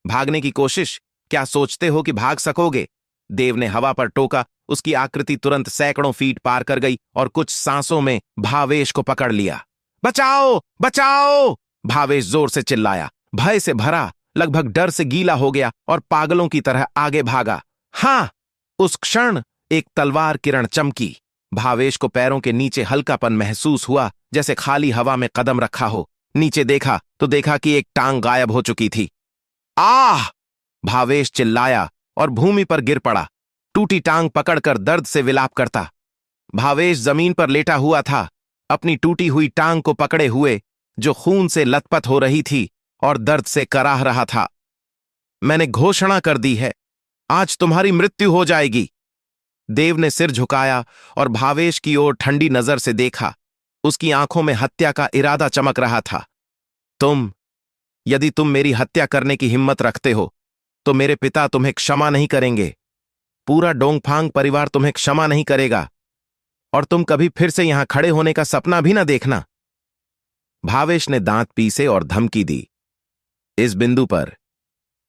भागने की कोशिश? क्या सोचते हो कि भाग सकोगे? देव ने हवा पर टोका। उसकी आकृति तुरंत सैकड़ों फीट पार कर गई और कुछ सांसों में भावेश को पकड़ लिया। बचाओ! बचाओ! भावेश जोर से चिल्लाया, भय से भरा, लगभग डर से गीला हो गया और पागलों की तरह आगे भागा। हाँ! उस क्षण एक तलवार किरण चमकी। भावेश को पैरों के नीचे हल्कापन महसूस हुआ, जैसे खाली हवा में कदम रखा हो। नीचे देखा तो देखा कि एक टांग गायब हो चुकी थी। आह! भावेश चिल्लाया और भूमि पर गिर पड़ा, टूटी टांग पकड़कर दर्द से विलाप करता। भावेश जमीन पर लेटा हुआ था, अपनी टूटी हुई टांग को पकड़े हुए, जो खून से लथपथ हो रही थी और दर्द से कराह रहा था। मैंने घोषणा कर दी है, आज तुम्हारी मृत्यु हो जाएगी। देव ने सिर झुकाया और भावेश की ओर ठंडी नजर से देखा। उसकी आंखों में हत्या का इरादा चमक रहा था। यदि तुम मेरी हत्या करने की हिम्मत रखते हो, तो मेरे पिता तुम्हें क्षमा नहीं करेंगे। पूरा डोंगफांग परिवार तुम्हें क्षमा नहीं करेगा और तुम कभी फिर से यहां खड़े होने का सपना भी ना देखना। भावेश ने दांत पीसे और धमकी दी। इस बिंदु पर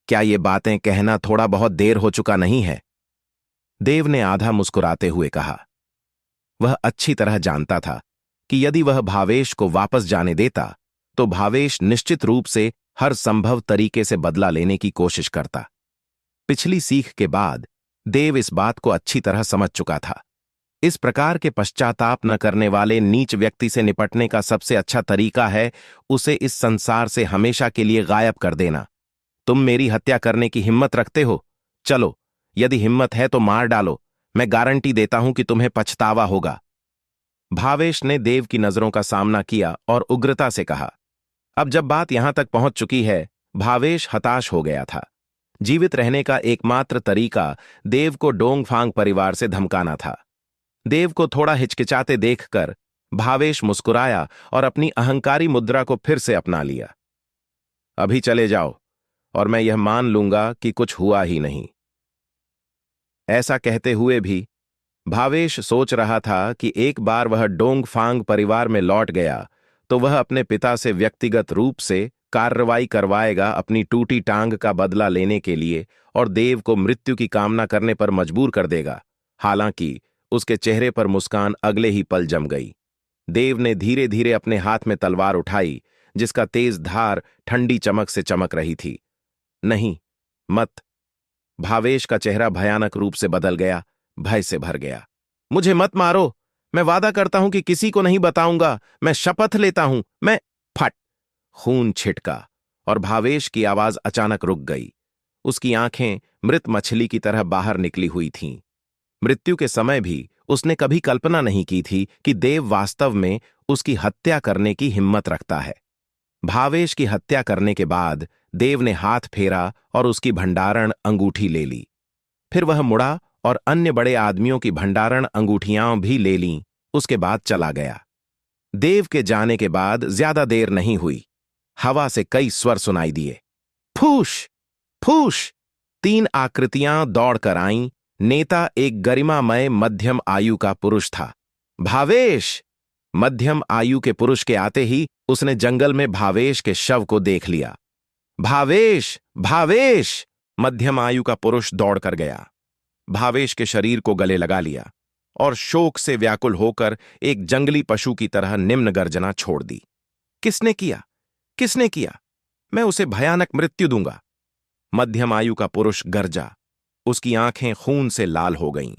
क्या ये बातें कहना थोड़ा बहुत देर हो चुका नहीं है? देव ने आधा मुस्कुराते हुए कहा। वह अच्छी तरह जानता था कि यदि वह भावेश को वापस जाने देता तो भावेश निश्चित रूप से हर संभव तरीके से बदला लेने की कोशिश करता। पिछली सीख के बाद देव इस बात को अच्छी तरह समझ चुका था। इस प्रकार के पश्चाताप न करने वाले नीच व्यक्ति से निपटने का सबसे अच्छा तरीका है उसे इस संसार से हमेशा के लिए गायब कर देना। तुम मेरी हत्या करने की हिम्मत रखते हो? चलो, यदि हिम्मत है तो मार डालो। मैं गारंटी देता हूं कि तुम्हें पछतावा होगा। भावेश ने देव की नजरों का सामना किया और उग्रता से कहा, अब जब बात यहां तक पहुंच चुकी है, भावेश हताश हो गया था। जीवित रहने का एकमात्र तरीका देव को डोंगफांग परिवार से धमकाना था। देव को थोड़ा हिचकिचाते देखकर भावेश मुस्कुराया और अपनी अहंकारी मुद्रा को फिर से अपना लिया। अभी चले जाओ और मैं यह मान लूंगा कि कुछ हुआ ही नहीं। ऐसा कहते हुए भी भावेश सोच रहा था कि एक बार वह डोंगफांग परिवार में लौट गया तो वह अपने पिता से व्यक्तिगत रूप से कार्रवाई करवाएगा, अपनी टूटी टांग का बदला लेने के लिए, और देव को मृत्यु की कामना करने पर मजबूर कर देगा। हालांकि उसके चेहरे पर मुस्कान अगले ही पल जम गई। देव ने धीरे धीरे अपने हाथ में तलवार उठाई, जिसका तेज धार ठंडी चमक से चमक रही थी। नहीं, मत। भावेश का चेहरा भयानक रूप से बदल गया, भय से भर गया। मुझे मत मारो, मैं वादा करता हूं कि किसी को नहीं बताऊंगा, मैं शपथ लेता हूं, मैं। फट! खून छिटका और भावेश की आवाज अचानक रुक गई। उसकी आंखें मृत मछली की तरह बाहर निकली हुई थीं। मृत्यु के समय भी उसने कभी कल्पना नहीं की थी कि देव वास्तव में उसकी हत्या करने की हिम्मत रखता है। भावेश की हत्या करने के बाद देव ने हाथ फेरा और उसकी भंडारण अंगूठी ले ली। फिर वह मुड़ा और अन्य बड़े आदमियों की भंडारण अंगूठियां भी ले लीं। उसके बाद चला गया। देव के जाने के बाद ज्यादा देर नहीं हुई। हवा से कई स्वर सुनाई दिए। फूश! फूश! 3 आकृतियां दौड़कर आईं। नेता एक गरिमामय मध्यम आयु का पुरुष था। भावेश! मध्यम आयु के पुरुष के आते ही उसने जंगल में भावेश के शव को देख लिया। भावेश! भावेश! मध्यम आयु का पुरुष दौड़कर गया, भावेश के शरीर को गले लगा लिया और शोक से व्याकुल होकर एक जंगली पशु की तरह निम्न गर्जना छोड़ दी। किसने किया? किसने किया? मैं उसे भयानक मृत्यु दूंगा। मध्यम आयु का पुरुष गरजा। उसकी आंखें खून से लाल हो गईं।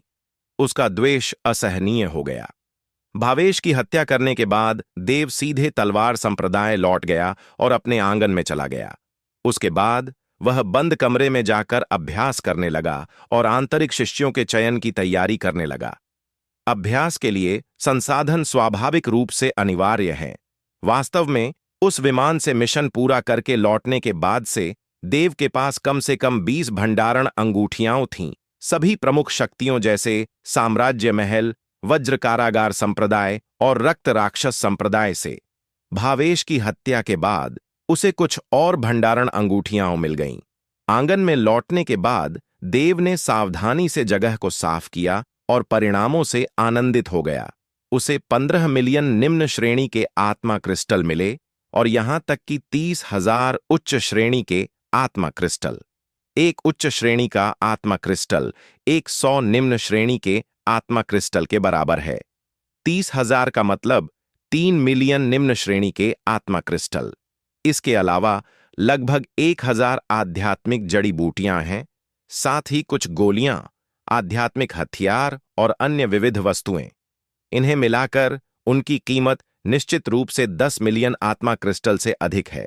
उसका द्वेष असहनीय हो गया। भावेश की हत्या करने के बाद देव सीधे तलवार संप्रदाय लौट गया और अपने आंगन में चला गया। उसके बाद वह बंद कमरे में जाकर अभ्यास करने लगा और आंतरिक शिष्यों के चयन की तैयारी करने लगा। अभ्यास के लिए संसाधन स्वाभाविक रूप से अनिवार्य हैं। वास्तव में उस विमान से मिशन पूरा करके लौटने के बाद से देव के पास कम से कम 20 भंडारण अंगूठियां थीं, सभी प्रमुख शक्तियों जैसे साम्राज्य महल, वज्र कारागार संप्रदाय और रक्त राक्षस संप्रदाय से। भावेश की हत्या के बाद उसे कुछ और भंडारण अंगूठियां मिल गईं। आंगन में लौटने के बाद देव ने सावधानी से जगह को साफ किया और परिणामों से आनंदित हो गया। उसे 15 मिलियन निम्न श्रेणी के आत्मा क्रिस्टल मिले और यहां तक कि 30,000 उच्च श्रेणी के आत्मा क्रिस्टल। एक उच्च श्रेणी का आत्मा क्रिस्टल 100 निम्न श्रेणी के आत्मा क्रिस्टल के बराबर है। 30,000 का मतलब 3 मिलियन निम्न श्रेणी के आत्मा क्रिस्टल। इसके अलावा लगभग 1,000 आध्यात्मिक जड़ी बूटियां हैं, साथ ही कुछ गोलियां, आध्यात्मिक हथियार और अन्य विविध वस्तुएं। इन्हें मिलाकर उनकी कीमत निश्चित रूप से 10 मिलियन आत्मा क्रिस्टल से अधिक है।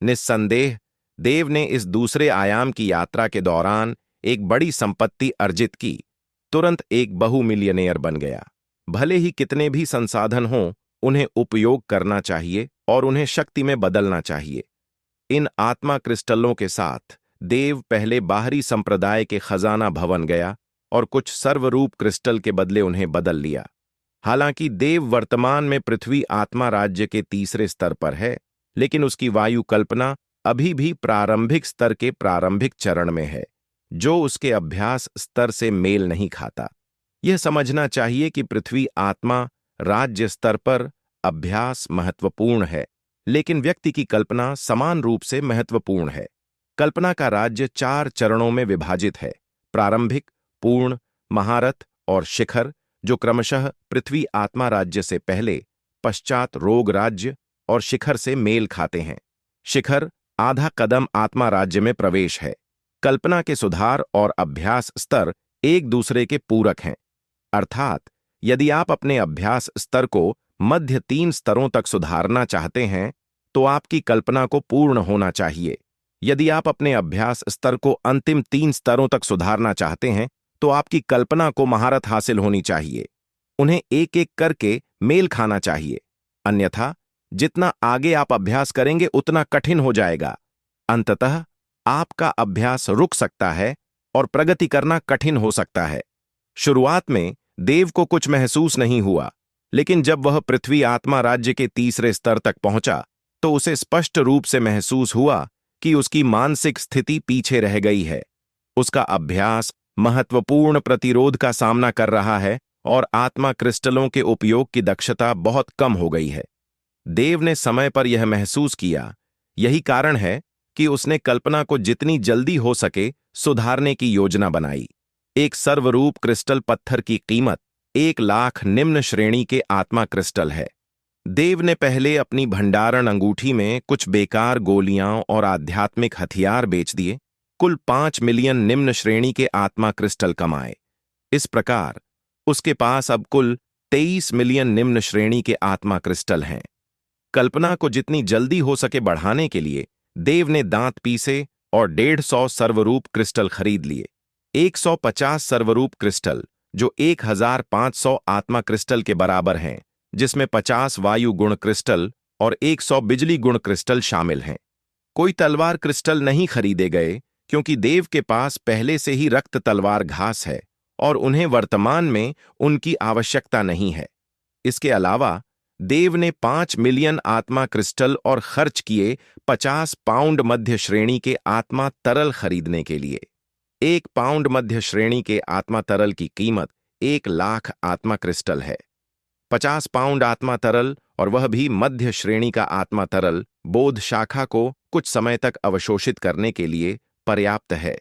निस्संदेह देव ने इस दूसरे आयाम की यात्रा के दौरान एक बड़ी संपत्ति अर्जित की, तुरंत एक बहुमिलियनेयर बन गया। भले ही कितने भी संसाधन हों, उन्हें उपयोग करना चाहिए और उन्हें शक्ति में बदलना चाहिए। इन आत्मा क्रिस्टलों के साथ देव पहले बाहरी संप्रदाय के खजाना भवन गया और कुछ सर्वरूप क्रिस्टल के बदले उन्हें बदल लिया। हालांकि देव वर्तमान में पृथ्वी आत्मा राज्य के तीसरे स्तर पर है, लेकिन उसकी वायु कल्पना अभी भी प्रारंभिक स्तर के प्रारंभिक चरण में है, जो उसके अभ्यास स्तर से मेल नहीं खाता। यह समझना चाहिए कि पृथ्वी आत्मा राज्य स्तर पर अभ्यास महत्वपूर्ण है, लेकिन व्यक्ति की कल्पना समान रूप से महत्वपूर्ण है। कल्पना का राज्य 4 चरणों में विभाजित है: प्रारंभिक, पूर्ण, महारथ और शिखर, जो क्रमशः पृथ्वी आत्मा राज्य से पहले, पश्चात रोग राज्य और शिखर से मेल खाते हैं। शिखर आधा कदम आत्मा राज्य में प्रवेश है। कल्पना के सुधार और अभ्यास स्तर एक दूसरे के पूरक हैं। अर्थात यदि आप अपने अभ्यास स्तर को मध्य 3 स्तरों तक सुधारना चाहते हैं, तो आपकी कल्पना को पूर्ण होना चाहिए। यदि आप अपने अभ्यास स्तर को अंतिम 3 स्तरों तक सुधारना चाहते हैं, तो आपकी कल्पना को महारत हासिल होनी चाहिए। उन्हें एक एक करके मेल खाना चाहिए। अन्यथा जितना आगे आप अभ्यास करेंगे उतना कठिन हो जाएगा। अंततः आपका अभ्यास रुक सकता है और प्रगति करना कठिन हो सकता है। शुरुआत में देव को कुछ महसूस नहीं हुआ, लेकिन जब वह पृथ्वी आत्मा राज्य के तीसरे स्तर तक पहुंचा तो उसे स्पष्ट रूप से महसूस हुआ कि उसकी मानसिक स्थिति पीछे रह गई है। उसका अभ्यास महत्वपूर्ण प्रतिरोध का सामना कर रहा है और आत्मा क्रिस्टलों के उपयोग की दक्षता बहुत कम हो गई है। देव ने समय पर यह महसूस किया। यही कारण है कि उसने कल्पना को जितनी जल्दी हो सके सुधारने की योजना बनाई। एक सर्वरूप क्रिस्टल पत्थर की कीमत 1 लाख निम्न श्रेणी के आत्मा क्रिस्टल है। देव ने पहले अपनी भंडारण अंगूठी में कुछ बेकार गोलियां और आध्यात्मिक हथियार बेच दिए। कुल 5 मिलियन निम्न श्रेणी के आत्मा क्रिस्टल कमाए। इस प्रकार उसके पास अब कुल 23 मिलियन निम्न श्रेणी के आत्मा क्रिस्टल हैं। कल्पना को जितनी जल्दी हो सके बढ़ाने के लिए देव ने दांत पीसे और 150 सर्वरूप क्रिस्टल खरीद लिए। 150 सर्वरूप क्रिस्टल, जो 1500 आत्मा क्रिस्टल के बराबर हैं, जिसमें 50 वायु गुण क्रिस्टल और 100 बिजली गुण क्रिस्टल शामिल हैं। कोई तलवार क्रिस्टल नहीं खरीदे गए क्योंकि देव के पास पहले से ही रक्त तलवार घास है और उन्हें वर्तमान में उनकी आवश्यकता नहीं है। इसके अलावा देव ने 5 मिलियन आत्मा क्रिस्टल और खर्च किए 50 पाउंड मध्य श्रेणी के आत्मा तरल खरीदने के लिए। 1 पाउंड मध्य श्रेणी के आत्मा तरल की कीमत 1 लाख आत्मा क्रिस्टल है। 50 पाउंड आत्मा तरल, और वह भी मध्य श्रेणी का आत्मा तरल, बोध शाखा को कुछ समय तक अवशोषित करने के लिए पर्याप्त है।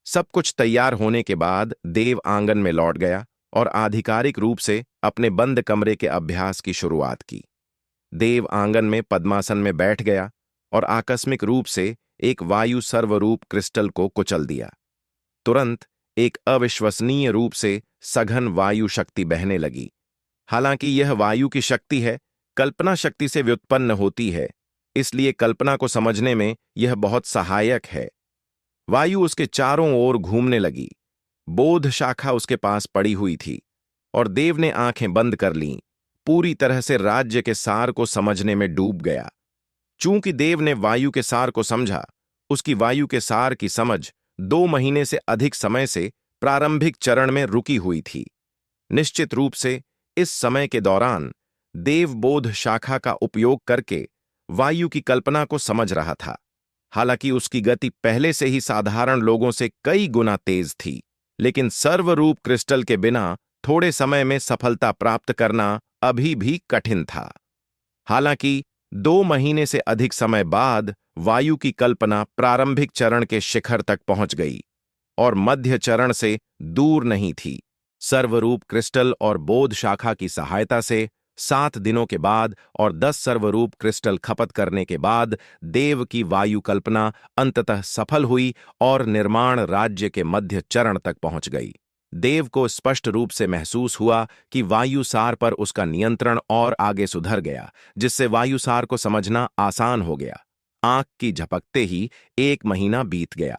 सब कुछ तैयार होने के बाद देव आंगन में लौट गया और आधिकारिक रूप से अपने बंद कमरे के अभ्यास की शुरुआत की। देव आंगन में पद्मासन में बैठ गया और आकस्मिक रूप से एक वायु सर्वरूप क्रिस्टल को कुचल दिया। तुरंत एक अविश्वसनीय रूप से सघन वायु शक्ति बहने लगी। हालांकि यह वायु की शक्ति है, कल्पना शक्ति से व्युत्पन्न होती है, इसलिए कल्पना को समझने में यह बहुत सहायक है। वायु उसके चारों ओर घूमने लगी। बोध शाखा उसके पास पड़ी हुई थी और देव ने आंखें बंद कर लीं, पूरी तरह से राज्य के सार को समझने में डूब गया। चूंकि देव ने वायु के सार को समझा, उसकी वायु के सार की समझ 2 महीने से अधिक समय से प्रारंभिक चरण में रुकी हुई थी। निश्चित रूप से इस समय के दौरान देव बोध शाखा का उपयोग करके वायु की कल्पना को समझ रहा था। हालांकि उसकी गति पहले से ही साधारण लोगों से कई गुना तेज थी, लेकिन सर्वरूप क्रिस्टल के बिना थोड़े समय में सफलता प्राप्त करना अभी भी कठिन था। हालांकि 2 महीने से अधिक समय बाद वायु की कल्पना प्रारंभिक चरण के शिखर तक पहुंच गई और मध्य चरण से दूर नहीं थी। सर्वरूप क्रिस्टल और बोध शाखा की सहायता से 7 दिनों के बाद और 10 सर्वरूप क्रिस्टल खपत करने के बाद देव की वायु कल्पना अंततः सफल हुई और निर्माण राज्य के मध्य चरण तक पहुंच गई। देव को स्पष्ट रूप से महसूस हुआ कि वायुसार पर उसका नियंत्रण और आगे सुधर गया, जिससे वायुसार को समझना आसान हो गया। आंख की झपकते ही 1 महीना बीत गया।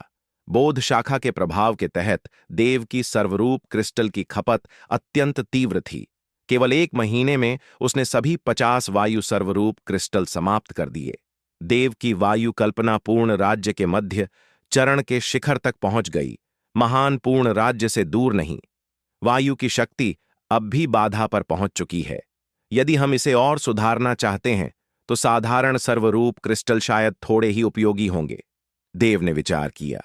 बोध शाखा के प्रभाव के तहत देव की सर्वरूप क्रिस्टल की खपत अत्यंत तीव्र थी। केवल 1 महीने में उसने सभी 50 वायु सर्वरूप क्रिस्टल समाप्त कर दिए। देव की वायु कल्पना पूर्ण राज्य के मध्य चरण के शिखर तक पहुंच गई, महान पूर्ण राज्य से दूर नहीं। वायु की शक्ति अब भी बाधा पर पहुंच चुकी है। यदि हम इसे और सुधारना चाहते हैं तो साधारण सर्वरूप क्रिस्टल शायद थोड़े ही उपयोगी होंगे, देव ने विचार किया।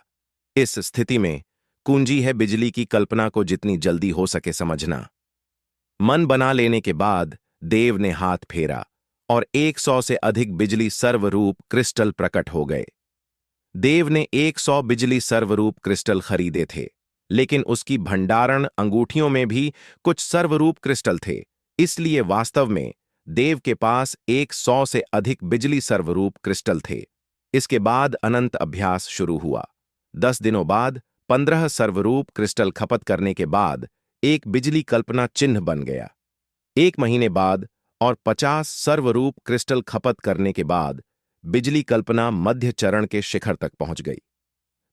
इस स्थिति में कुंजी है बिजली की कल्पना को जितनी जल्दी हो सके समझना। मन बना लेने के बाद देव ने हाथ फेरा और 100 से अधिक बिजली सर्वरूप क्रिस्टल प्रकट हो गए। देव ने 100 बिजली सर्वरूप क्रिस्टल खरीदे थे, लेकिन उसकी भंडारण अंगूठियों में भी कुछ सर्वरूप क्रिस्टल थे, इसलिए वास्तव में देव के पास 100 से अधिक बिजली सर्वरूप क्रिस्टल थे। इसके बाद अनंत अभ्यास शुरू हुआ। 10 दिनों बाद 15 सर्वरूप क्रिस्टल खपत करने के बाद एक बिजली कल्पना चिन्ह बन गया। 1 महीने बाद और 50 सर्वरूप क्रिस्टल खपत करने के बाद बिजली कल्पना मध्य चरण के शिखर तक पहुंच गई।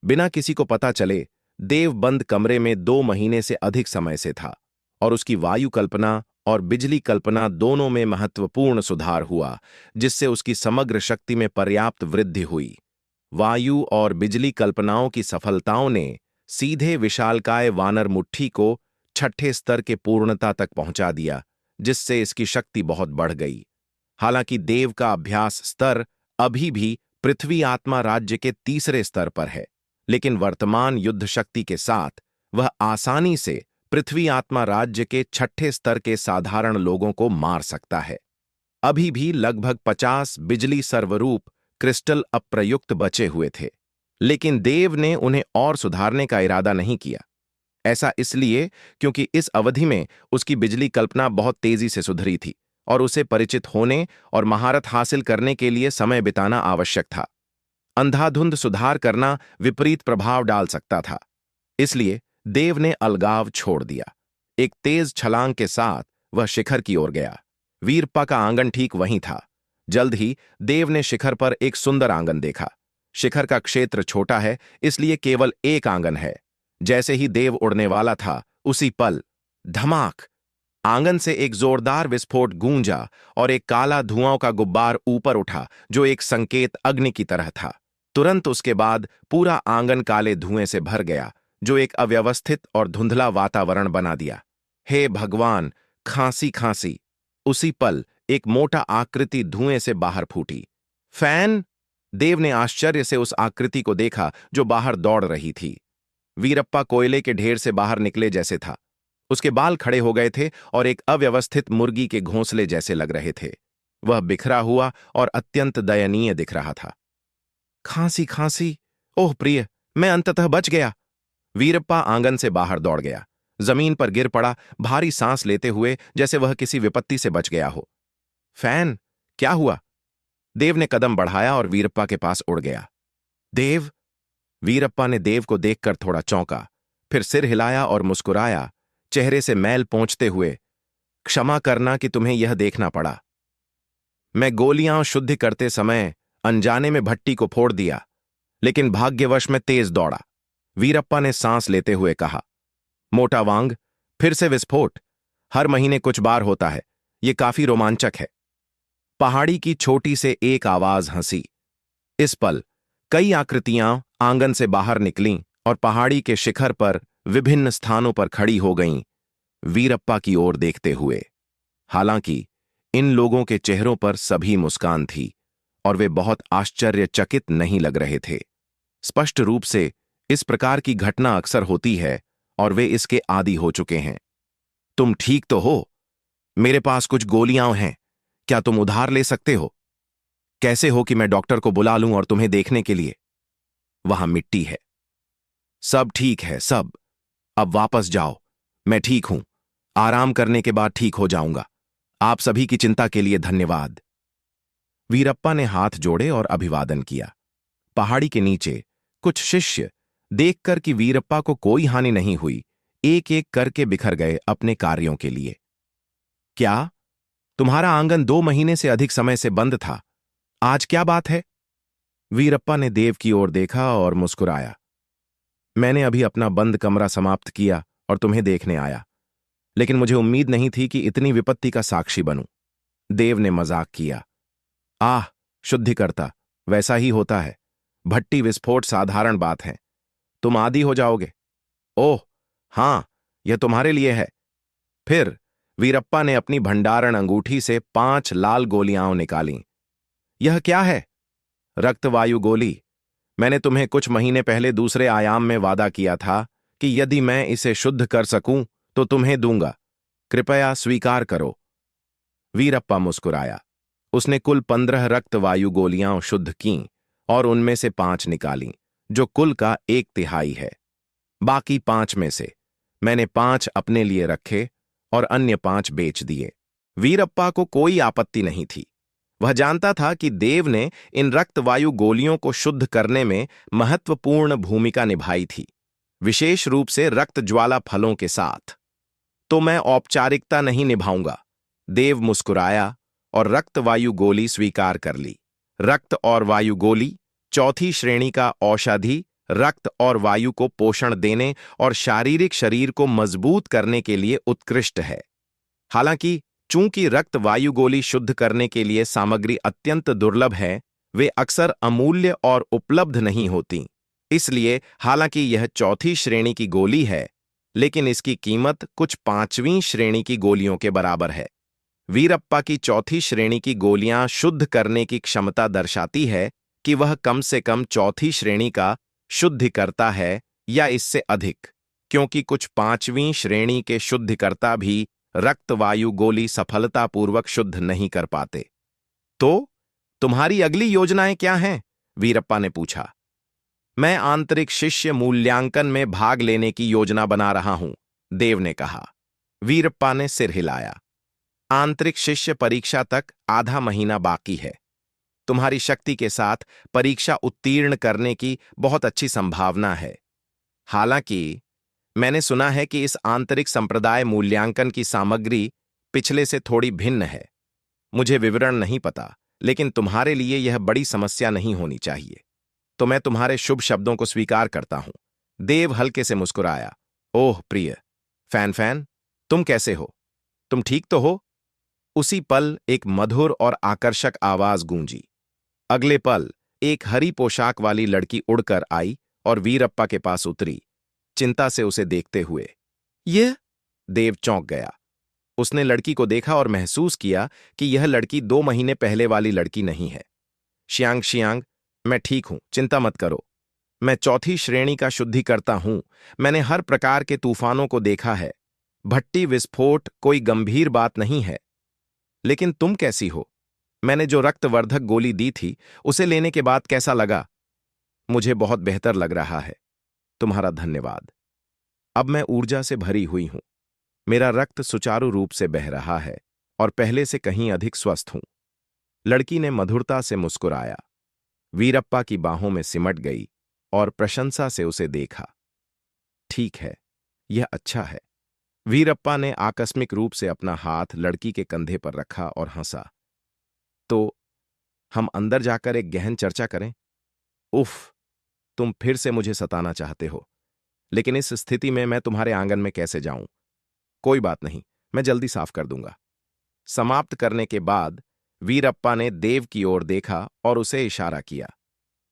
बिना किसी को पता चले देव बंद कमरे में 2 महीने से अधिक समय से था और उसकी वायु कल्पना और बिजली कल्पना दोनों में महत्वपूर्ण सुधार हुआ, जिससे उसकी समग्र शक्ति में पर्याप्त वृद्धि हुई। वायु और बिजली कल्पनाओं की सफलताओं ने सीधे विशालकाय वानर मुट्ठी को छठे स्तर के पूर्णता तक पहुंचा दिया, जिससे इसकी शक्ति बहुत बढ़ गई। हालांकि देव का अभ्यास स्तर अभी भी पृथ्वी आत्मा राज्य के तीसरे स्तर पर है, लेकिन वर्तमान युद्ध शक्ति के साथ वह आसानी से पृथ्वी आत्मा राज्य के छठे स्तर के साधारण लोगों को मार सकता है। अभी भी लगभग 50 बिजली सर्वरूप क्रिस्टल अप्रयुक्त बचे हुए थे, लेकिन देव ने उन्हें और सुधारने का इरादा नहीं किया। ऐसा इसलिए क्योंकि इस अवधि में उसकी बिजली कल्पना बहुत तेजी से सुधरी थी और उसे परिचित होने और महारत हासिल करने के लिए समय बिताना आवश्यक था। अंधाधुंध सुधार करना विपरीत प्रभाव डाल सकता था, इसलिए देव ने अलगाव छोड़ दिया। एक तेज छलांग के साथ वह शिखर की ओर गया। वीरप्पा का आंगन ठीक वहीं था। जल्द ही देव ने शिखर पर एक सुंदर आंगन देखा। शिखर का क्षेत्र छोटा है, इसलिए केवल एक आंगन है। जैसे ही देव उड़ने वाला था, उसी पल धमाक, आंगन से एक जोरदार विस्फोट गूंजा और एक काला धुआं का गुब्बार ऊपर उठा, जो एक संकेत अग्नि की तरह था। तुरंत उसके बाद पूरा आंगन काले धुएं से भर गया, जो एक अव्यवस्थित और धुंधला वातावरण बना दिया। हे भगवान! खांसी खांसी! उसी पल एक मोटा आकृति धुएं से बाहर फूटी। फैन! देव ने आश्चर्य से उस आकृति को देखा जो बाहर दौड़ रही थी। वीरप्पा कोयले के ढेर से बाहर निकले जैसे था। उसके बाल खड़े हो गए थे और एक अव्यवस्थित मुर्गी के घोंसले जैसे लग रहे थे। वह बिखरा हुआ और अत्यंत दयनीय दिख रहा था। खांसी खांसी! ओह प्रिय, मैं अंततः बच गया। वीरप्पा आंगन से बाहर दौड़ गया, जमीन पर गिर पड़ा, भारी सांस लेते हुए, जैसे वह किसी विपत्ति से बच गया हो। फैन, क्या हुआ? देव ने कदम बढ़ाया और वीरप्पा के पास उड़ गया। देव! वीरप्पा ने देव को देखकर थोड़ा चौंका, फिर सिर हिलाया और मुस्कुराया, चेहरे से मैल पोंछते हुए। क्षमा करना कि तुम्हें यह देखना पड़ा। मैं गोलियां शुद्ध करते समय अनजाने में भट्टी को फोड़ दिया, लेकिन भाग्यवश मैं तेज दौड़ा। वीरप्पा ने सांस लेते हुए कहा। मोटा वांग, फिर से विस्फोट? हर महीने कुछ बार होता है। ये काफी रोमांचक है। पहाड़ी की छोटी से एक आवाज हंसी। इस पल कई आकृतियां आंगन से बाहर निकलीं और पहाड़ी के शिखर पर विभिन्न स्थानों पर खड़ी हो गईं, वीरप्पा की ओर देखते हुए। हालांकि इन लोगों के चेहरों पर सभी मुस्कान थी और वे बहुत आश्चर्यचकित नहीं लग रहे थे। स्पष्ट रूप से इस प्रकार की घटना अक्सर होती है और वे इसके आदी हो चुके हैं। तुम ठीक तो हो? मेरे पास कुछ गोलियां हैं, क्या तुम उधार ले सकते हो? कैसे हो कि मैं डॉक्टर को बुला लूं और तुम्हें देखने के लिए? वहां मिट्टी है। सब ठीक है, सब। अब वापस जाओ। मैं ठीक हूं। आराम करने के बाद ठीक हो जाऊंगा। आप सभी की चिंता के लिए धन्यवाद। वीरप्पा ने हाथ जोड़े और अभिवादन किया। पहाड़ी के नीचे कुछ शिष्य, देखकर कि वीरप्पा को कोई हानि नहीं हुई, एक एक करके बिखर गए अपने कार्यों के लिए। क्या? तुम्हारा आंगन 2 महीने से अधिक समय से बंद था। आज क्या बात है? वीरप्पा ने देव की ओर देखा और मुस्कुराया। मैंने अभी अपना बंद कमरा समाप्त किया और तुम्हें देखने आया, लेकिन मुझे उम्मीद नहीं थी कि इतनी विपत्ति का साक्षी बनूं। देव ने मजाक किया। आह, शुद्धिकर्ता, वैसा ही होता है। भट्टी विस्फोट साधारण बात है। तुम आदी हो जाओगे। ओह हां, यह तुम्हारे लिए है। फिर वीरप्पा ने अपनी भंडारण अंगूठी से 5 लाल गोलियां निकालीं। यह क्या है? रक्तवायु गोली। मैंने तुम्हें कुछ महीने पहले दूसरे आयाम में वादा किया था कि यदि मैं इसे शुद्ध कर सकूं तो तुम्हें दूंगा। कृपया स्वीकार करो। वीरप्पा मुस्कुराया। उसने कुल 15 रक्तवायु गोलियां शुद्ध कीं और उनमें से 5 निकालीं, जो कुल का 1/3 है। बाकी 5 में से मैंने 5 अपने लिए रखे और अन्य 5 बेच दिए। वीरप्पा को कोई आपत्ति नहीं थी। वह जानता था कि देव ने इन रक्तवायु गोलियों को शुद्ध करने में महत्वपूर्ण भूमिका निभाई थी, विशेष रूप से रक्त ज्वाला फलों के साथ। तो मैं औपचारिकता नहीं निभाऊंगा। देव मुस्कुराया और रक्तवायु गोली स्वीकार कर ली। रक्त और वायु गोली 4थी श्रेणी का औषधि रक्त और वायु को पोषण देने और शारीरिक शरीर को मजबूत करने के लिए उत्कृष्ट है। हालांकि चूंकि रक्त वायु गोली शुद्ध करने के लिए सामग्री अत्यंत दुर्लभ है, वे अक्सर अमूल्य और उपलब्ध नहीं होती। इसलिए हालांकि यह चौथी श्रेणी की गोली है, लेकिन इसकी कीमत कुछ 5वीं श्रेणी की गोलियों के बराबर है। वीरप्पा की चौथी श्रेणी की गोलियां शुद्ध करने की क्षमता दर्शाती है कि वह कम से कम चौथी श्रेणी का शुद्धिकर्ता है या इससे अधिक, क्योंकि कुछ 5वीं श्रेणी के शुद्धिकर्ता भी रक्त वायु गोली सफलतापूर्वक शुद्ध नहीं कर पाते। तो तुम्हारी अगली योजनाएं क्या हैं? वीरप्पा ने पूछा। मैं आंतरिक शिष्य मूल्यांकन में भाग लेने की योजना बना रहा हूं, देव ने कहा। वीरप्पा ने सिर हिलाया। आंतरिक शिष्य परीक्षा तक आधा महीना बाकी है। तुम्हारी शक्ति के साथ परीक्षा उत्तीर्ण करने की बहुत अच्छी संभावना है। हालांकि मैंने सुना है कि इस आंतरिक संप्रदाय मूल्यांकन की सामग्री पिछले से थोड़ी भिन्न है। मुझे विवरण नहीं पता, लेकिन तुम्हारे लिए यह बड़ी समस्या नहीं होनी चाहिए। तो मैं तुम्हारे शुभ शब्दों को स्वीकार करता हूं। देव हल्के से मुस्कुराया। ओह प्रिय फैन, तुम कैसे हो? तुम ठीक तो हो? उसी पल एक मधुर और आकर्षक आवाज गूंजी। अगले पल एक हरी पोशाक वाली लड़की उड़कर आई और वीरप्पा के पास उतरी, चिंता से उसे देखते हुए। यह? देव चौंक गया। उसने लड़की को देखा और महसूस किया कि यह लड़की 2 महीने पहले वाली लड़की नहीं है। शियांग, मैं ठीक हूं, चिंता मत करो। मैं चौथी श्रेणी का शुद्धिकर्ता हूं। मैंने हर प्रकार के तूफानों को देखा है। भट्टी विस्फोट कोई गंभीर बात नहीं है। लेकिन तुम कैसी हो? मैंने जो रक्तवर्धक गोली दी थी, उसे लेने के बाद कैसा लगा? मुझे बहुत बेहतर लग रहा है। तुम्हारा धन्यवाद। अब मैं ऊर्जा से भरी हुई हूं। मेरा रक्त सुचारू रूप से बह रहा है और पहले से कहीं अधिक स्वस्थ हूं। लड़की ने मधुरता से मुस्कुराया, वीरप्पा की बाहों में सिमट गई और प्रशंसा से उसे देखा। ठीक है, यह अच्छा है। वीरप्पा ने आकस्मिक रूप से अपना हाथ लड़की के कंधे पर रखा और हंसा। तो हम अंदर जाकर एक गहन चर्चा करें? उफ, तुम फिर से मुझे सताना चाहते हो। लेकिन इस स्थिति में मैं तुम्हारे आंगन में कैसे जाऊं? कोई बात नहीं, मैं जल्दी साफ कर दूंगा। समाप्त करने के बाद वीरप्पा ने देव की ओर देखा और उसे इशारा किया।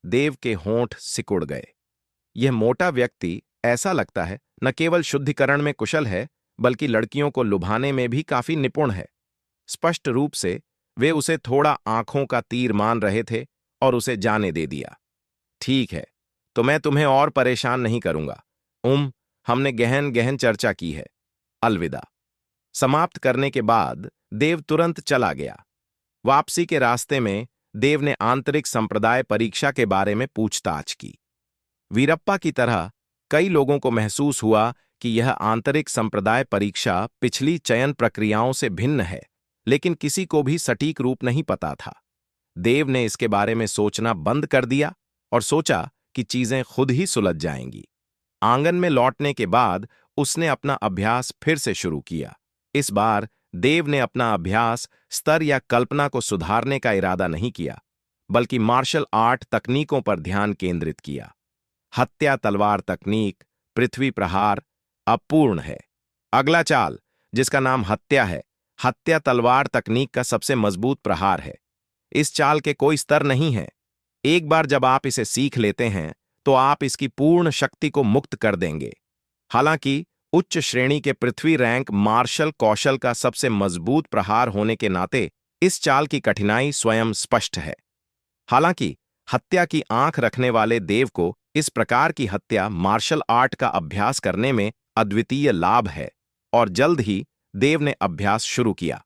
देव के होंठ सिकुड़ गए। यह मोटा व्यक्ति, ऐसा लगता है, न केवल शुद्धिकरण में कुशल है, बल्कि लड़कियों को लुभाने में भी काफी निपुण है। स्पष्ट रूप से वे उसे थोड़ा आंखों का तीर मान रहे थे और उसे जाने दे दिया। ठीक है, तो मैं तुम्हें और परेशान नहीं करूंगा। हमने गहन गहन चर्चा की है। अलविदा। समाप्त करने के बाद देव तुरंत चला गया। वापसी के रास्ते में देव ने आंतरिक संप्रदाय परीक्षा के बारे में पूछताछ की। वीरप्पा की तरह कई लोगों को महसूस हुआ कि यह आंतरिक संप्रदाय परीक्षा पिछली चयन प्रक्रियाओं से भिन्न है, लेकिन किसी को भी सटीक रूप नहीं पता था। देव ने इसके बारे में सोचना बंद कर दिया और सोचा कि चीजें खुद ही सुलझ जाएंगी। आंगन में लौटने के बाद उसने अपना अभ्यास फिर से शुरू किया। इस बार देव ने अपना अभ्यास स्तर या कल्पना को सुधारने का इरादा नहीं किया, बल्कि मार्शल आर्ट तकनीकों पर ध्यान केंद्रित किया। हत्या तलवार तकनीक, पृथ्वी प्रहार अपूर्ण है। अगला चाल, जिसका नाम हत्या है, हत्या तलवार तकनीक का सबसे मजबूत प्रहार है। इस चाल के कोई स्तर नहीं है। एक बार जब आप इसे सीख लेते हैं, तो आप इसकी पूर्ण शक्ति को मुक्त कर देंगे। हालांकि उच्च श्रेणी के पृथ्वी रैंक मार्शल कौशल का सबसे मजबूत प्रहार होने के नाते इस चाल की कठिनाई स्वयं स्पष्ट है। हालांकि हत्या की आंख रखने वाले देव को इस प्रकार की हत्या मार्शल आर्ट का अभ्यास करने में अद्वितीय लाभ है और जल्द ही देव ने अभ्यास शुरू किया।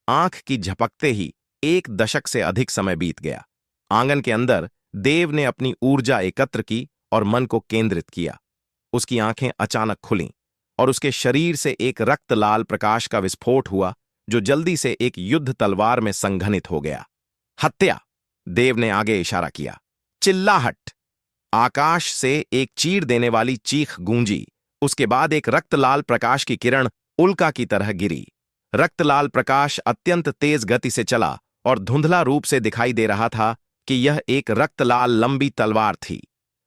आंख की झपकते ही 1 दशक से अधिक समय बीत गया। आंगन के अंदर देव ने अपनी ऊर्जा एकत्र की और मन को केंद्रित किया। उसकी आंखें अचानक खुलीं और उसके शरीर से एक रक्त लाल प्रकाश का विस्फोट हुआ, जो जल्दी से एक युद्ध तलवार में संघनित हो गया। हत्या! देव ने आगे इशारा किया। चिल्लाहट! आकाश से एक चीर देने वाली चीख गूंजी। उसके बाद एक रक्तलाल प्रकाश की किरण उल्का की तरह गिरी। रक्तलाल प्रकाश अत्यंत तेज गति से चला और धुंधला रूप से दिखाई दे रहा था कि यह एक रक्तलाल लंबी तलवार थी।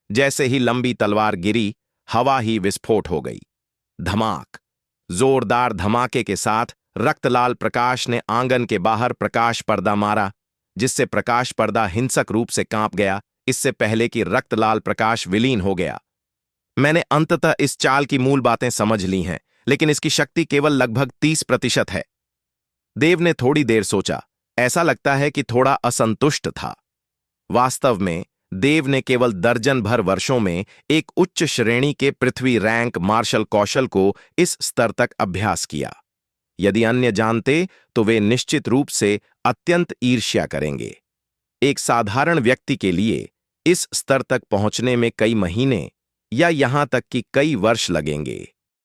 जैसे ही लंबी तलवार गिरी, हवा ही विस्फोट हो गई। धमाक! जोरदार धमाके के साथ रक्तलाल प्रकाश ने आंगन के बाहर प्रकाश पर्दा मारा, जिससे प्रकाश पर्दा हिंसक रूप से कांप गया, इससे पहले कि रक्तलाल प्रकाश विलीन हो गया। मैंने अंततः इस चाल की मूल बातें समझ ली हैं, लेकिन इसकी शक्ति केवल लगभग 30% है। देव ने थोड़ी देर सोचा, ऐसा लगता है कि थोड़ा असंतुष्ट था। वास्तव में देव ने केवल दर्जन भर वर्षों में एक उच्च श्रेणी के पृथ्वी रैंक मार्शल कौशल को इस स्तर तक अभ्यास किया। यदि अन्य जानते तो वे निश्चित रूप से अत्यंत ईर्ष्या करेंगे। एक साधारण व्यक्ति के लिए इस स्तर तक पहुंचने में कई महीने या यहां तक कि कई वर्ष लगेंगे।